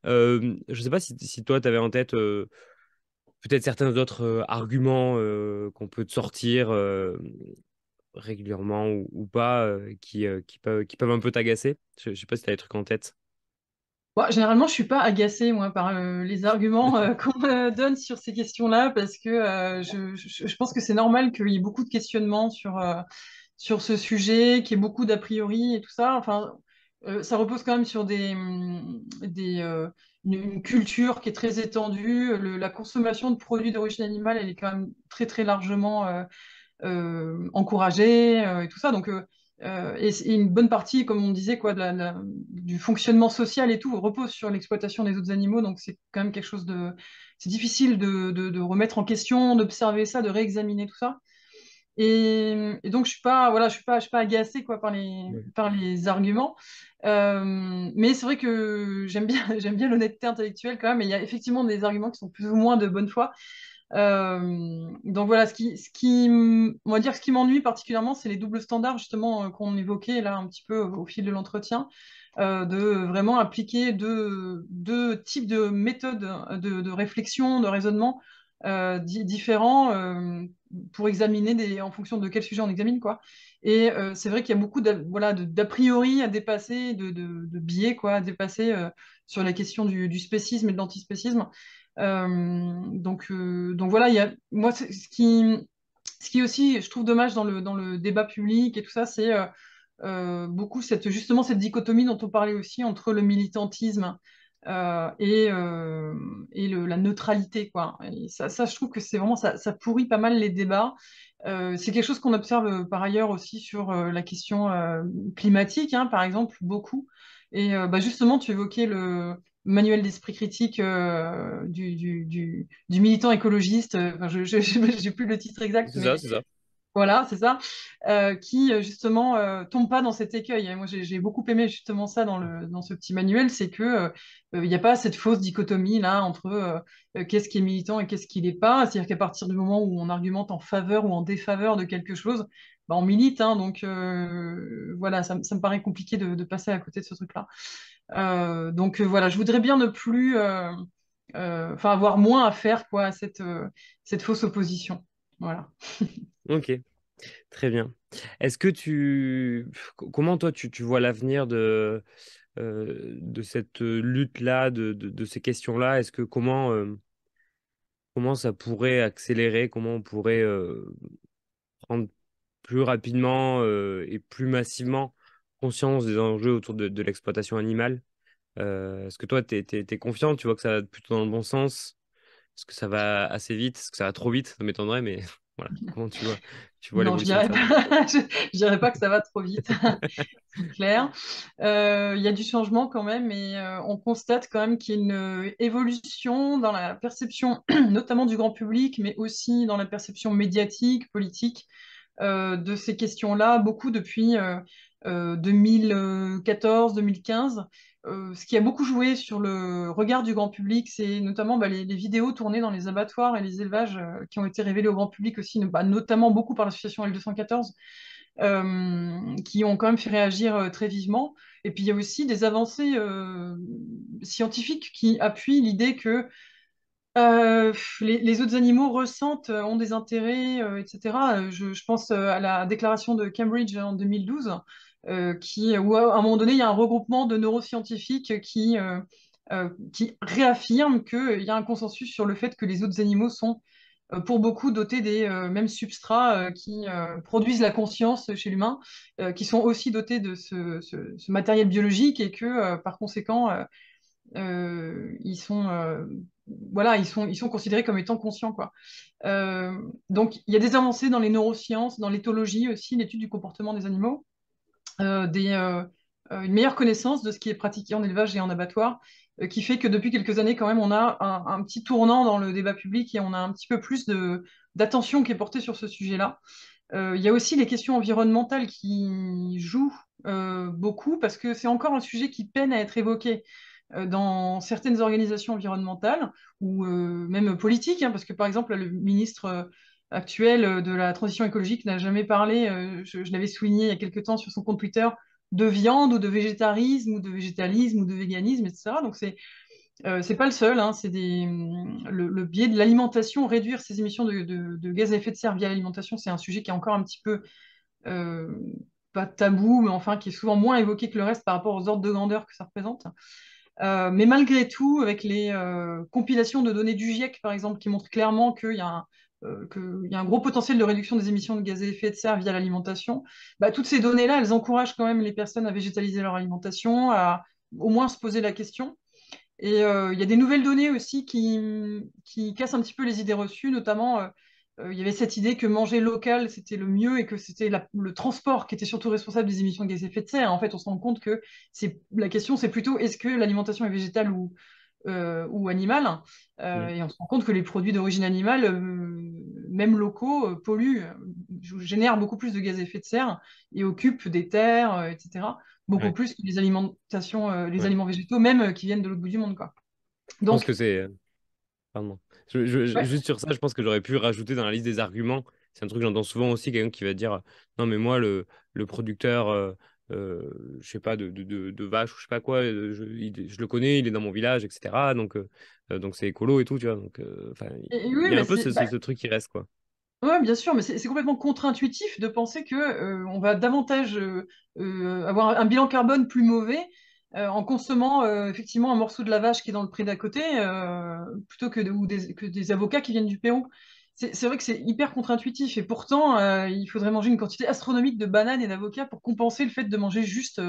Je ne sais pas si toi, tu avais en tête peut-être certains autres arguments qu'on peut te sortir régulièrement ou pas, qui peuvent un peu t'agacer. Je ne sais pas si tu as des trucs en tête. Bon, généralement, je suis pas agacée, moi, par les arguments qu'on me donne sur ces questions-là, parce que je pense que c'est normal qu'il y ait beaucoup de questionnements sur ce sujet, qu'il y ait beaucoup d'a priori et tout ça. Enfin, ça repose quand même sur une culture qui est très étendue. La consommation de produits d'origine animale, elle est quand même très, très largement encouragée et tout ça. Donc, et une bonne partie, comme on disait, quoi, du fonctionnement social et tout repose sur l'exploitation des autres animaux. Donc, c'est quand même quelque chose c'est difficile de remettre en question, d'observer ça, de réexaminer tout ça. Et donc, voilà, je suis pas agacée quoi, Ouais. par les arguments. Mais c'est vrai que j'aime bien, j'aime bien l'honnêteté intellectuelle quand même. Et il y a effectivement des arguments qui sont plus ou moins de bonne foi. Donc voilà, on va dire ce qui m'ennuie particulièrement, c'est les doubles standards justement qu'on évoquait là un petit peu au fil de l'entretien, de vraiment appliquer deux types de méthodes de réflexion, de raisonnement différents pour examiner en fonction de quel sujet on examine quoi. Et c'est vrai qu'il y a beaucoup voilà, d'a priori à dépasser, de biais quoi, à dépasser sur la question du spécisme et de l'antispécisme. Donc voilà, moi, ce qui est aussi, je trouve dommage dans le débat public et tout ça, c'est beaucoup justement cette dichotomie dont on parlait aussi entre le militantisme et la neutralité, quoi. Et ça, je trouve que c'est vraiment, ça pourrit pas mal les débats. C'est quelque chose qu'on observe par ailleurs aussi sur la question climatique, hein, par exemple, beaucoup. Et bah, justement, tu évoquais le manuel d'esprit critique du militant écologiste. Enfin, j'ai plus le titre exact, C'est mais ça, c'est ça. Voilà, c'est ça, qui justement tombe pas dans cet écueil. Et moi, j'ai beaucoup aimé justement ça dans ce petit manuel, c'est que il n'y a pas cette fausse dichotomie là entre qu'est-ce qui est militant et qu'est-ce qui l'est pas. C'est-à-dire qu'à partir du moment où on argumente en faveur ou en défaveur de quelque chose, bah, on milite, hein, donc voilà, ça me paraît compliqué de passer à côté de ce truc-là. Donc voilà, je voudrais bien ne plus, enfin avoir moins à faire quoi à cette fausse opposition. Voilà. Ok, très bien. Est-ce que comment toi tu vois l'avenir de cette lutte-là, de ces questions-là? Est-ce que comment ça pourrait accélérer? Comment on pourrait prendre plus rapidement et plus massivement conscience des enjeux autour de l'exploitation animale? Est-ce que toi, t'es confiant? Tu vois que ça va plutôt dans le bon sens? Est-ce que ça va assez vite? Est-ce que ça va trop vite? Ça m'étonnerait, mais voilà. Comment tu vois Non, je l'évolution de dirais ça? pas, je dirais pas que ça va trop vite, c'est clair. Il y a du changement quand même, et on constate quand même qu'il y a une évolution dans la perception, notamment du grand public, mais aussi dans la perception médiatique, politique, de ces questions-là, beaucoup depuis 2014-2015. Ce qui a beaucoup joué sur le regard du grand public, c'est notamment bah, les vidéos tournées dans les abattoirs et les élevages qui ont été révélées au grand public aussi, bah, notamment beaucoup par l'association L214, qui ont quand même fait réagir très vivement. Et puis il y a aussi des avancées scientifiques qui appuient l'idée que les autres animaux ressentent, ont des intérêts, etc. Je pense à la déclaration de Cambridge en 2012, où à un moment donné, il y a un regroupement de neuroscientifiques qui réaffirment qu'il y a un consensus sur le fait que les autres animaux sont, pour beaucoup, dotés des mêmes substrats qui produisent la conscience chez l'humain, qui sont aussi dotés de ce matériel biologique et que, par conséquent, ils sont voilà, ils sont considérés comme étant conscients, quoi. Donc, il y a des avancées dans les neurosciences, dans l'éthologie aussi, l'étude du comportement des animaux, une meilleure connaissance de ce qui est pratiqué en élevage et en abattoir, qui fait que depuis quelques années, quand même, on a un petit tournant dans le débat public et on a un petit peu plus d'attention qui est portée sur ce sujet-là. Il y a aussi les questions environnementales qui jouent beaucoup parce que c'est encore un sujet qui peine à être évoqué dans certaines organisations environnementales ou même politiques, hein, parce que par exemple, le ministre actuel de la transition écologique n'a jamais parlé, je l'avais souligné il y a quelque temps sur son compte Twitter, de viande ou de végétarisme ou de végétalisme ou de véganisme, etc. Donc c'est pas le seul, hein, le biais de l'alimentation, réduire ses émissions de gaz à effet de serre via l'alimentation, c'est un sujet qui est encore un petit peu euh, pas tabou, mais enfin qui est souvent moins évoqué que le reste par rapport aux ordres de grandeur que ça représente. Mais malgré tout, avec les compilations de données du GIEC, par exemple, qui montrent clairement qu'il y a un gros potentiel de réduction des émissions de gaz à effet de serre via l'alimentation, bah, toutes ces données-là, elles encouragent quand même les personnes à végétaliser leur alimentation, à au moins se poser la question. Et il y a des nouvelles données aussi qui cassent un petit peu les idées reçues, notamment il y avait cette idée que manger local c'était le mieux et que c'était le transport qui était surtout responsable des émissions de gaz à effet de serre. En fait, on se rend compte que la question c'est plutôt est-ce que l'alimentation est végétale ou animale. Mm. Et on se rend compte que les produits d'origine animale, même locaux, polluent, génèrent beaucoup plus de gaz à effet de serre et occupent des terres, etc. Beaucoup Ouais, plus que les ouais. aliments végétaux, même qui viennent de l'autre bout du monde, quoi. Je pense que Donc, c'est pardon. ouais. Juste sur ça, je pense que j'aurais pu rajouter dans la liste des arguments. C'est un truc que j'entends souvent aussi, quelqu'un qui va dire non, mais moi, le producteur, je sais pas, de vache ou je sais pas quoi, je le connais, il est dans mon village, etc. Donc c'est écolo et tout, tu vois. Donc, enfin, Et il oui, y a mais un peu c'est, ce truc qui reste, quoi. ouais, bien sûr, mais c'est complètement contre-intuitif de penser que on va davantage avoir un bilan carbone plus mauvais en consommant effectivement un morceau de la vache qui est dans le pré d'à côté plutôt que des avocats qui viennent du Pérou. C'est vrai que c'est hyper contre-intuitif et pourtant il faudrait manger une quantité astronomique de bananes et d'avocats pour compenser le fait de manger juste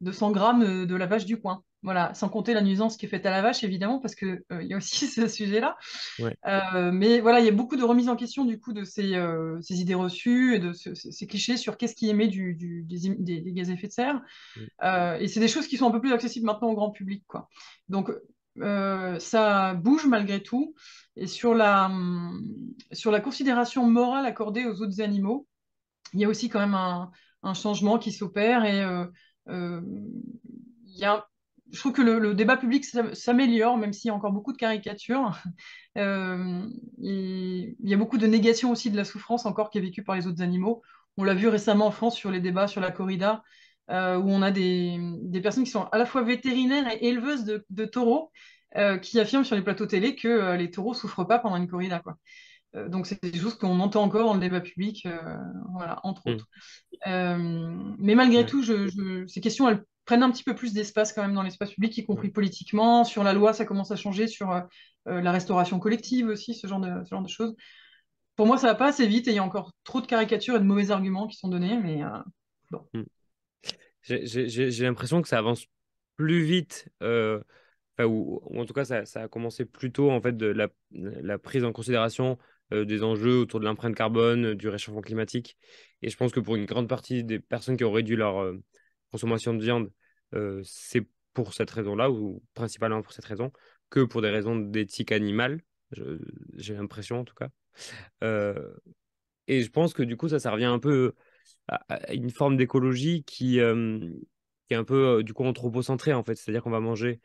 200 grammes de la vache du coin. Voilà, sans compter la nuisance qui est faite à la vache évidemment parce que il y a aussi ce sujet-là. Ouais. Mais voilà, il y a beaucoup de remises en question du coup de ces idées reçues et de ces clichés sur qu'est-ce qui émet des gaz à effet de serre. Mm. Et c'est des choses qui sont un peu plus accessibles maintenant au grand public, quoi. Donc ça bouge malgré tout. Et sur la considération morale accordée aux autres animaux, il y a aussi quand même un changement qui s'opère et euh, il y a, je trouve que le débat public s'améliore, même s'il y a encore beaucoup de caricatures. Il y a beaucoup de négation aussi de la souffrance encore qui est vécue par les autres animaux. On l'a vu récemment en France sur les débats sur la corrida, où on a des personnes qui sont à la fois vétérinaires et éleveuses de taureaux, qui affirment sur les plateaux télé que les taureaux souffrent pas pendant une corrida, quoi. Donc c'est des choses qu'on entend encore dans le débat public, voilà, entre Mm. autres. Mais malgré Ouais. tout, ces questions, elles prennent un petit peu plus d'espace quand même dans l'espace public, y Ouais. compris politiquement. Sur la loi, ça commence à changer, sur la restauration collective aussi, ce genre de choses. Pour moi, ça va pas assez vite et il y a encore trop de caricatures et de mauvais arguments qui sont donnés, mais bon. Mm. J'ai l'impression que ça avance plus vite, enfin, ou en tout cas ça a commencé plus tôt en fait de la prise en considération des enjeux autour de l'empreinte carbone, du réchauffement climatique. Et je pense que pour une grande partie des personnes qui ont réduit leur consommation de viande, c'est pour cette raison-là, ou principalement pour cette raison, que pour des raisons d'éthique animale. J'ai l'impression en tout cas. Euh, et je pense que du coup ça revient un peu à une forme d'écologie qui est un peu du coup anthropocentrée en fait. C'est-à-dire qu'on va manger,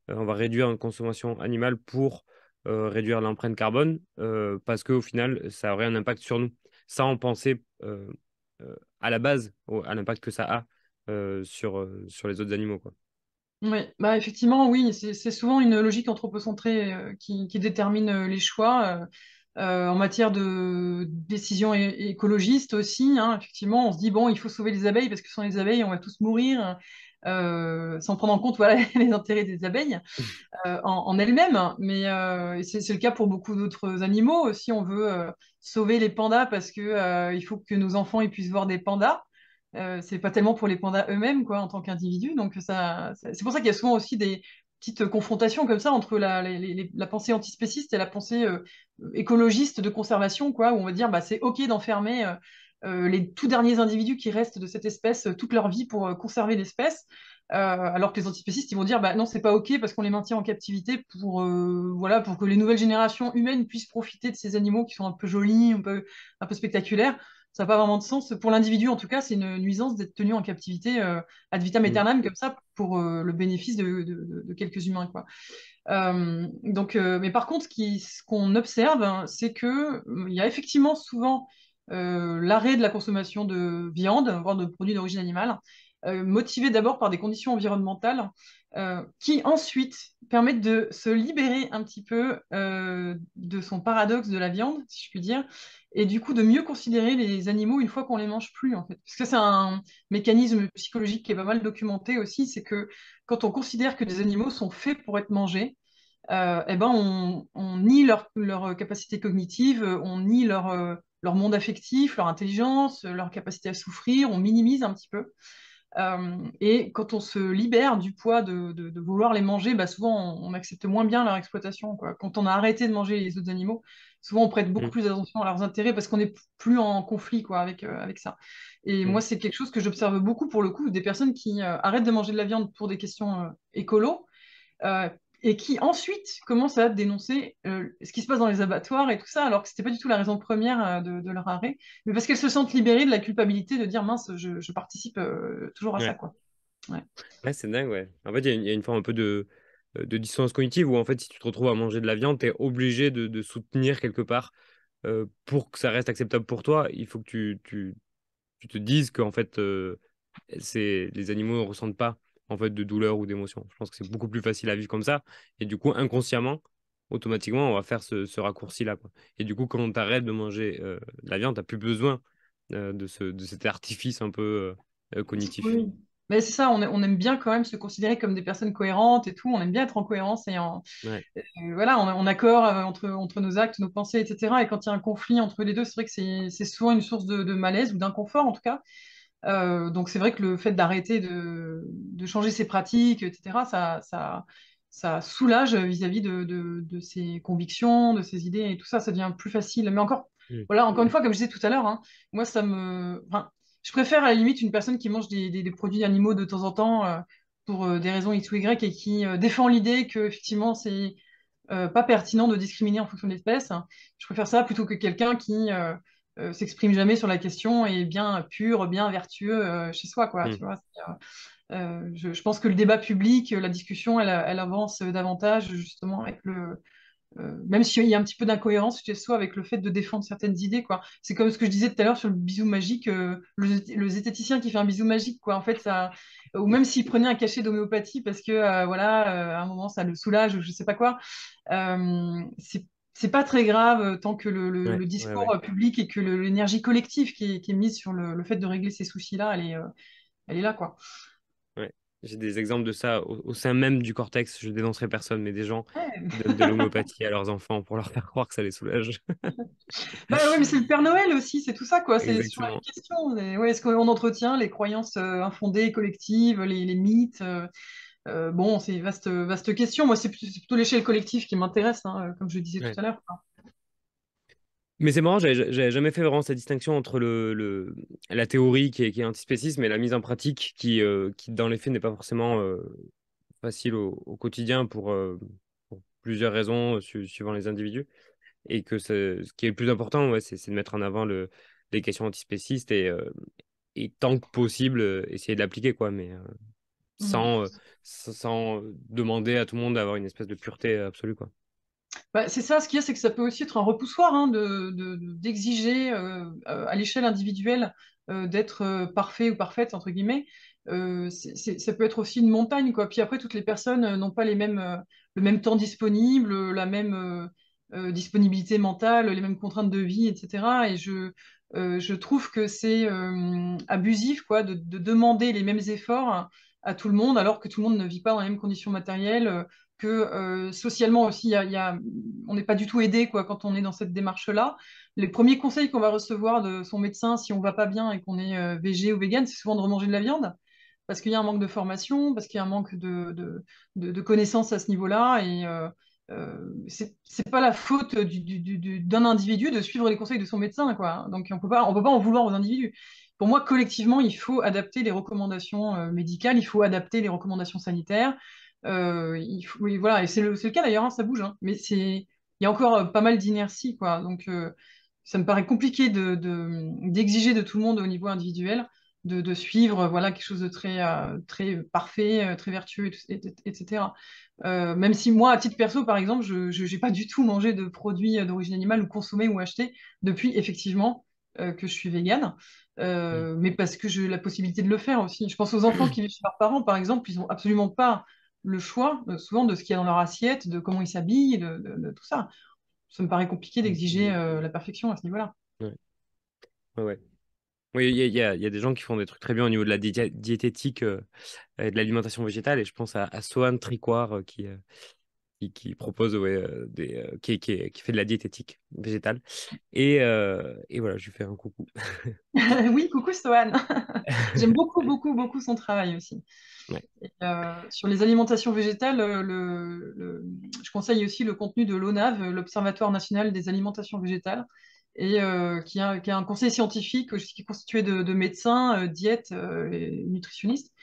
on va réduire une consommation animale pour réduire l'empreinte carbone parce qu'au final, ça aurait un impact sur nous, sans penser à la base à l'impact que ça a sur les autres animaux, quoi. Oui, bah effectivement, oui, c'est souvent une logique anthropocentrée qui détermine les choix. En matière de décision écologiste aussi, hein, effectivement, on se dit, bon, il faut sauver les abeilles parce que sans les abeilles, on va tous mourir, sans prendre en compte voilà, les intérêts des abeilles en elles-mêmes. Mais c'est le cas pour beaucoup d'autres animaux. Si on veut sauver les pandas parce que il faut que nos enfants ils puissent voir des pandas, c'est pas tellement pour les pandas eux-mêmes, quoi, en tant qu'individus. Donc c'est pour ça qu'il y a souvent aussi des petites confrontations comme ça entre la pensée antispéciste et la pensée écologiste de conservation, quoi, où on va dire bah c'est ok d'enfermer les tout derniers individus qui restent de cette espèce toute leur vie pour conserver l'espèce. Alors que les antispécistes, ils vont dire, bah non, c'est pas OK parce qu'on les maintient en captivité voilà, pour que les nouvelles générations humaines puissent profiter de ces animaux qui sont un peu jolis, un peu spectaculaires. Ça n'a pas vraiment de sens. Pour l'individu, en tout cas, c'est une nuisance d'être tenu en captivité ad vitam Mm. aeternam comme ça pour le bénéfice de quelques humains, quoi. Mais par contre, ce qu'on observe, hein, c'est que il y a effectivement souvent l'arrêt de la consommation de viande, voire de produits d'origine animale, motivé d'abord par des conditions environnementales, qui ensuite permettent de se libérer un petit peu de son paradoxe de la viande, si je puis dire, et du coup de mieux considérer les animaux une fois qu'on les mange plus, en fait. Parce que c'est un mécanisme psychologique qui est pas mal documenté aussi, c'est que quand on considère que des animaux sont faits pour être mangés, eh ben on nie leur capacité cognitive, on nie leur monde affectif, leur intelligence, leur capacité à souffrir, on minimise un petit peu. Et quand on se libère du poids de vouloir les manger, bah souvent on accepte moins bien leur exploitation, quoi. Quand on a arrêté de manger les autres animaux, souvent on prête beaucoup Mm. plus attention à leurs intérêts parce qu'on n'est plus en conflit, quoi, avec ça. Et Mm. moi, c'est quelque chose que j'observe beaucoup pour le coup, des personnes qui arrêtent de manger de la viande pour des questions écolo, euh, et qui ensuite commencent à dénoncer ce qui se passe dans les abattoirs et tout ça, alors que c'était pas du tout la raison première de leur arrêt, mais parce qu'elles se sentent libérées de la culpabilité de dire mince, je participe toujours à ça, Ouais. quoi. Ouais. Ouais, c'est dingue, ouais. En fait, il y a une forme un peu de dissonance cognitive où, en fait, si tu te retrouves à manger de la viande, tu es obligé de soutenir quelque part pour que ça reste acceptable pour toi. Il faut que tu te dises qu'en fait, les animaux ne ressentent pas en fait, de douleur ou d'émotion. Je pense que c'est beaucoup plus facile à vivre comme ça. Et du coup, inconsciemment, automatiquement, on va faire ce raccourci-là, quoi. Et du coup, quand on t'arrête de manger de la viande, tu n'as plus besoin de cet artifice un peu cognitif. Oui. Mais c'est ça, on aime bien quand même se considérer comme des personnes cohérentes et tout, on aime bien être en cohérence et Ouais. voilà, en accord entre nos actes, nos pensées, etc. Et quand il y a un conflit entre les deux, c'est vrai que c'est souvent une source de malaise ou d'inconfort en tout cas. Donc c'est vrai que le fait d'arrêter de changer ses pratiques, etc., ça soulage vis-à-vis de ses convictions, de ses idées et tout ça, ça devient plus facile. Mais encore, Mm. voilà, encore une fois, comme je disais tout à l'heure, hein, moi enfin, je préfère à la limite une personne qui mange des produits animaux de temps en temps pour des raisons X ou Y et qui défend l'idée que effectivement c'est pas pertinent de discriminer en fonction de l'espèce. Je préfère ça plutôt que quelqu'un qui s'exprime jamais sur la question et est bien pur, bien vertueux chez soi, quoi. Tu Mm. vois, je pense que le débat public, la discussion, elle avance davantage justement avec même s'il y a un petit peu d'incohérence chez soi avec le fait de défendre certaines idées, quoi. C'est comme ce que je disais tout à l'heure sur le bisou magique, le zététicien qui fait un bisou magique, quoi. En fait, ça, ou même s'il prenait un cachet d'homéopathie parce que, voilà, à un moment ça le soulage ou je sais pas quoi, c'est pas très grave tant que Ouais, le ouais, discours ouais. public et que l'énergie collective qui est mise sur le fait de régler ces soucis-là, elle est là, quoi. Ouais. J'ai des exemples de ça au sein même du cortex. Je dénoncerai personne, mais des gens Ouais. qui donnent de l'homéopathie à leurs enfants pour leur faire croire que ça les soulage. Bah ouais, mais c'est le Père Noël aussi, c'est tout ça, quoi. C'est sur la Exactement. question. Ouais, est-ce qu'on entretient les croyances infondées, collectives, les mythes bon, c'est vaste question. Moi, c'est plutôt l'échelle collective qui m'intéresse, hein, comme je disais tout Ouais. à l'heure, quoi. Mais c'est marrant, j'avais jamais fait vraiment cette distinction entre la théorie qui est antispéciste, mais la mise en pratique qui dans les faits, n'est pas forcément facile au quotidien pour plusieurs raisons suivant les individus. Et que ce qui est le plus important, ouais, c'est de mettre en avant les questions antispécistes et tant que possible, essayer de l'appliquer, quoi, mais Mhm. sans demander à tout le monde d'avoir une espèce de pureté absolue, quoi. Bah, c'est ça, ce qu'il y a, c'est que ça peut aussi être un repoussoir hein, d'exiger à l'échelle individuelle d'être parfait ou parfaite, entre guillemets. Ça peut être aussi une montagne, quoi. Puis après, toutes les personnes n'ont pas le même temps disponible, la même disponibilité mentale, les mêmes contraintes de vie, etc. Et je trouve que c'est abusif, quoi, de demander les mêmes efforts à tout le monde, alors que tout le monde ne vit pas dans les mêmes conditions matérielles que socialement aussi, on n'est pas du tout aidé quoi, quand on est dans cette démarche-là. Les premiers conseils qu'on va recevoir de son médecin si on va pas bien et qu'on est végé ou vegan, c'est souvent de remanger de la viande, parce qu'il y a un manque de formation, parce qu'il y a un manque de connaissances à ce niveau-là. Et c'est pas la faute d'un individu de suivre les conseils de son médecin, quoi. Donc on peut pas en vouloir aux individus. Pour moi, collectivement, il faut adapter les recommandations médicales, il faut adapter les recommandations sanitaires. Oui, voilà, et c'est le cas d'ailleurs, hein, ça bouge, hein, mais il y a encore pas mal d'inertie, quoi. Donc, ça me paraît compliqué d'exiger de tout le monde au niveau individuel de suivre, voilà, quelque chose de très parfait, très vertueux, etc. Même si moi, à titre perso, par exemple, je n'ai pas du tout mangé de produits d'origine animale ou consommé ou acheté depuis effectivement que je suis végane. Mm. Mais parce que j'ai la possibilité de le faire aussi. Je pense aux enfants qui vivent chez leurs parents, par exemple, ils n'ont absolument pas le choix, souvent, de ce qu'il y a dans leur assiette, de comment ils s'habillent, de tout ça. Ça me paraît compliqué d'exiger la perfection à ce niveau-là. Ouais, ouais, ouais. Oui, il y a des gens qui font des trucs très bien au niveau de la diététique et de l'alimentation végétale, et je pense à Sohan Tricoire qui propose qui fait de la diététique végétale. Et voilà, je lui fais un coucou. Oui, coucou Stoan. J'aime beaucoup, beaucoup, beaucoup son travail aussi. Ouais. Et, sur les alimentations végétales, je conseille aussi le contenu de l'ONAV, l'Observatoire national des alimentations végétales, et qui a un conseil scientifique aussi, qui est constitué de médecins, diètes et nutritionnistes,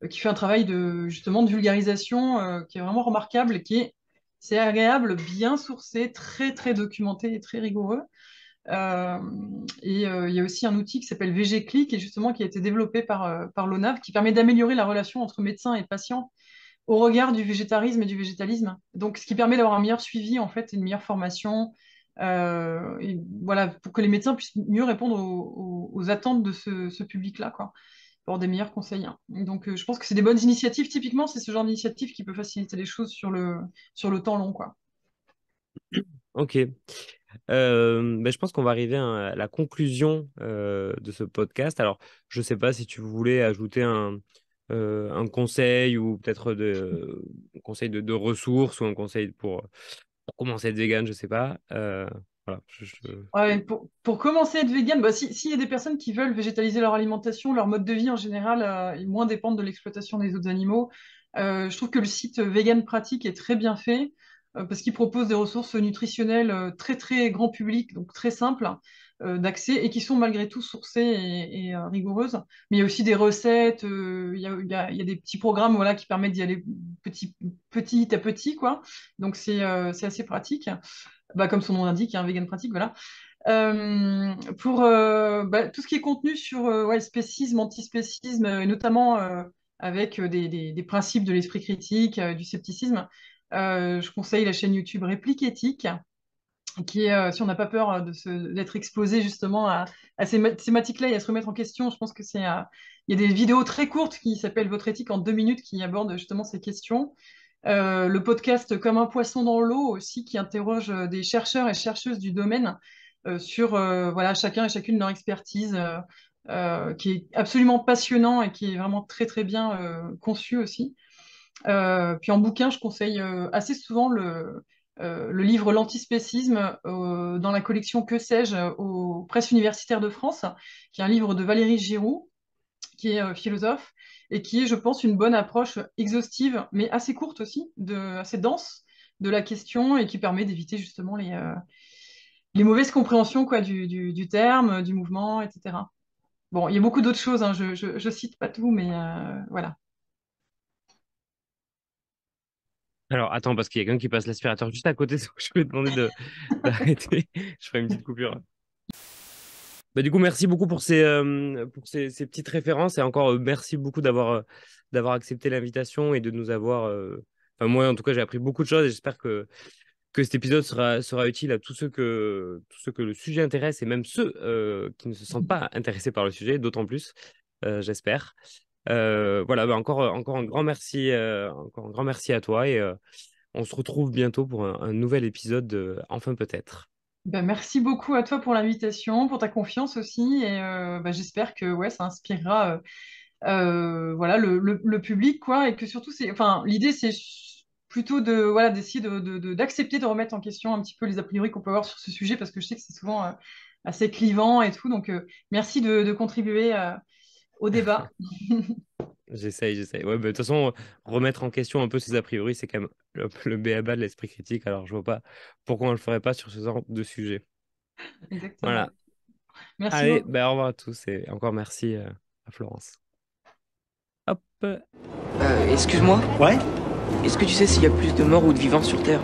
qui fait un travail justement de vulgarisation qui est vraiment remarquable, c'est agréable, bien sourcé, très très documenté et très rigoureux. Euh, il y a aussi un outil qui s'appelle VG-Click et justement qui a été développé par l'ONAV qui permet d'améliorer la relation entre médecin et patient au regard du végétarisme et du végétalisme. Donc, ce qui permet d'avoir un meilleur suivi en fait, et une meilleure formation. Et voilà, pour que les médecins puissent mieux répondre aux attentes de ce public-là, quoi, pour avoir des meilleurs conseils, hein. Donc, je pense que c'est des bonnes initiatives. Typiquement, c'est ce genre d'initiative qui peut faciliter les choses sur le temps long, quoi. Ok. Ben, je pense qu'on va arriver à la conclusion de ce podcast. Alors, je sais pas si tu voulais ajouter un conseil ou peut-être un conseil de ressources ou un conseil pour commencer à être vegan, je sais pas. Voilà. Ouais, pour commencer à être vegan, bah, s'il y a des personnes qui veulent végétaliser leur alimentation, leur mode de vie en général est moins dépendre de l'exploitation des autres animaux, je trouve que le site Vegan Pratique est très bien fait parce qu'il propose des ressources nutritionnelles très très grand public, donc très simples d'accès et qui sont malgré tout sourcées et rigoureuses. Mais il y a aussi des recettes, il y a des petits programmes voilà, qui permettent d'y aller petit à petit, quoi. Donc c'est assez pratique bah, comme son nom l'indique, un vegan pratique, voilà. Pour tout ce qui est contenu sur ouais, spécisme, antispécisme, et notamment avec des principes de l'esprit critique, du scepticisme, je conseille la chaîne YouTube Réplique éthique, qui est, si on n'a pas peur d'être exposé justement à ces thématiques-là et à se remettre en question, je pense que il y a des vidéos très courtes qui s'appellent Votre éthique en 2 minutes qui abordent justement ces questions. Le podcast Comme un poisson dans l'eau aussi, qui interroge des chercheurs et chercheuses du domaine sur voilà, chacun et chacune leur expertise, qui est absolument passionnant et qui est vraiment très très bien conçu aussi. Puis en bouquin, je conseille assez souvent le livre L'antispécisme dans la collection Que sais-je aux presses universitaires de France, qui est un livre de Valérie Giroux, qui est philosophe, et qui est, je pense, une bonne approche exhaustive, mais assez courte aussi, assez dense de la question, et qui permet d'éviter justement les mauvaises compréhensions quoi, du terme, du mouvement, etc. Bon, il y a beaucoup d'autres choses, hein, je cite pas tout, mais voilà. Alors, attends, parce qu'il y a quelqu'un qui passe l'aspirateur juste à côté, donc je vais demander d'arrêter. Je ferai une petite coupure. Bah, du coup, merci beaucoup pour ces petites références et encore merci beaucoup d'avoir accepté l'invitation et de nous avoir. Enfin, moi, en tout cas, j'ai appris beaucoup de choses et j'espère que cet épisode sera utile à tous ceux que le sujet intéresse et même ceux qui ne se sentent pas intéressés par le sujet, d'autant plus, j'espère. Voilà, bah, encore encore un grand merci à toi et on se retrouve bientôt pour un nouvel épisode Enfin peut-être. Ben, merci beaucoup à toi pour l'invitation, pour ta confiance aussi, et j'espère que ouais, ça inspirera voilà, le public, quoi, et que surtout, enfin, l'idée, c'est plutôt voilà, d'essayer d'accepter de remettre en question un petit peu les a priori qu'on peut avoir sur ce sujet, parce que je sais que c'est souvent assez clivant et tout, donc merci de contribuer au débat. J'essaye. Ouais, bah, de toute façon, remettre en question un peu ces a priori, c'est quand même le b.a.-ba de l'esprit critique. Alors, je vois pas pourquoi on le ferait pas sur ce genre de sujet. Exactement. Voilà. Merci Allez, beaucoup. bah, au revoir à tous et encore merci à Florence. Hop. Excuse-moi, Ouais. est-ce que tu sais s'il y a plus de morts ou de vivants sur Terre?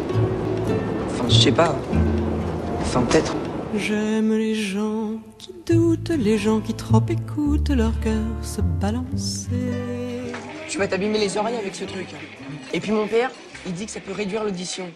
Enfin, je sais pas. Enfin, peut-être. J'aime les gens qui doutent, les gens qui trop écoutent leur cœur se balancer. Tu vas t'abîmer les oreilles avec ce truc. Et puis mon père, il dit que ça peut réduire l'audition.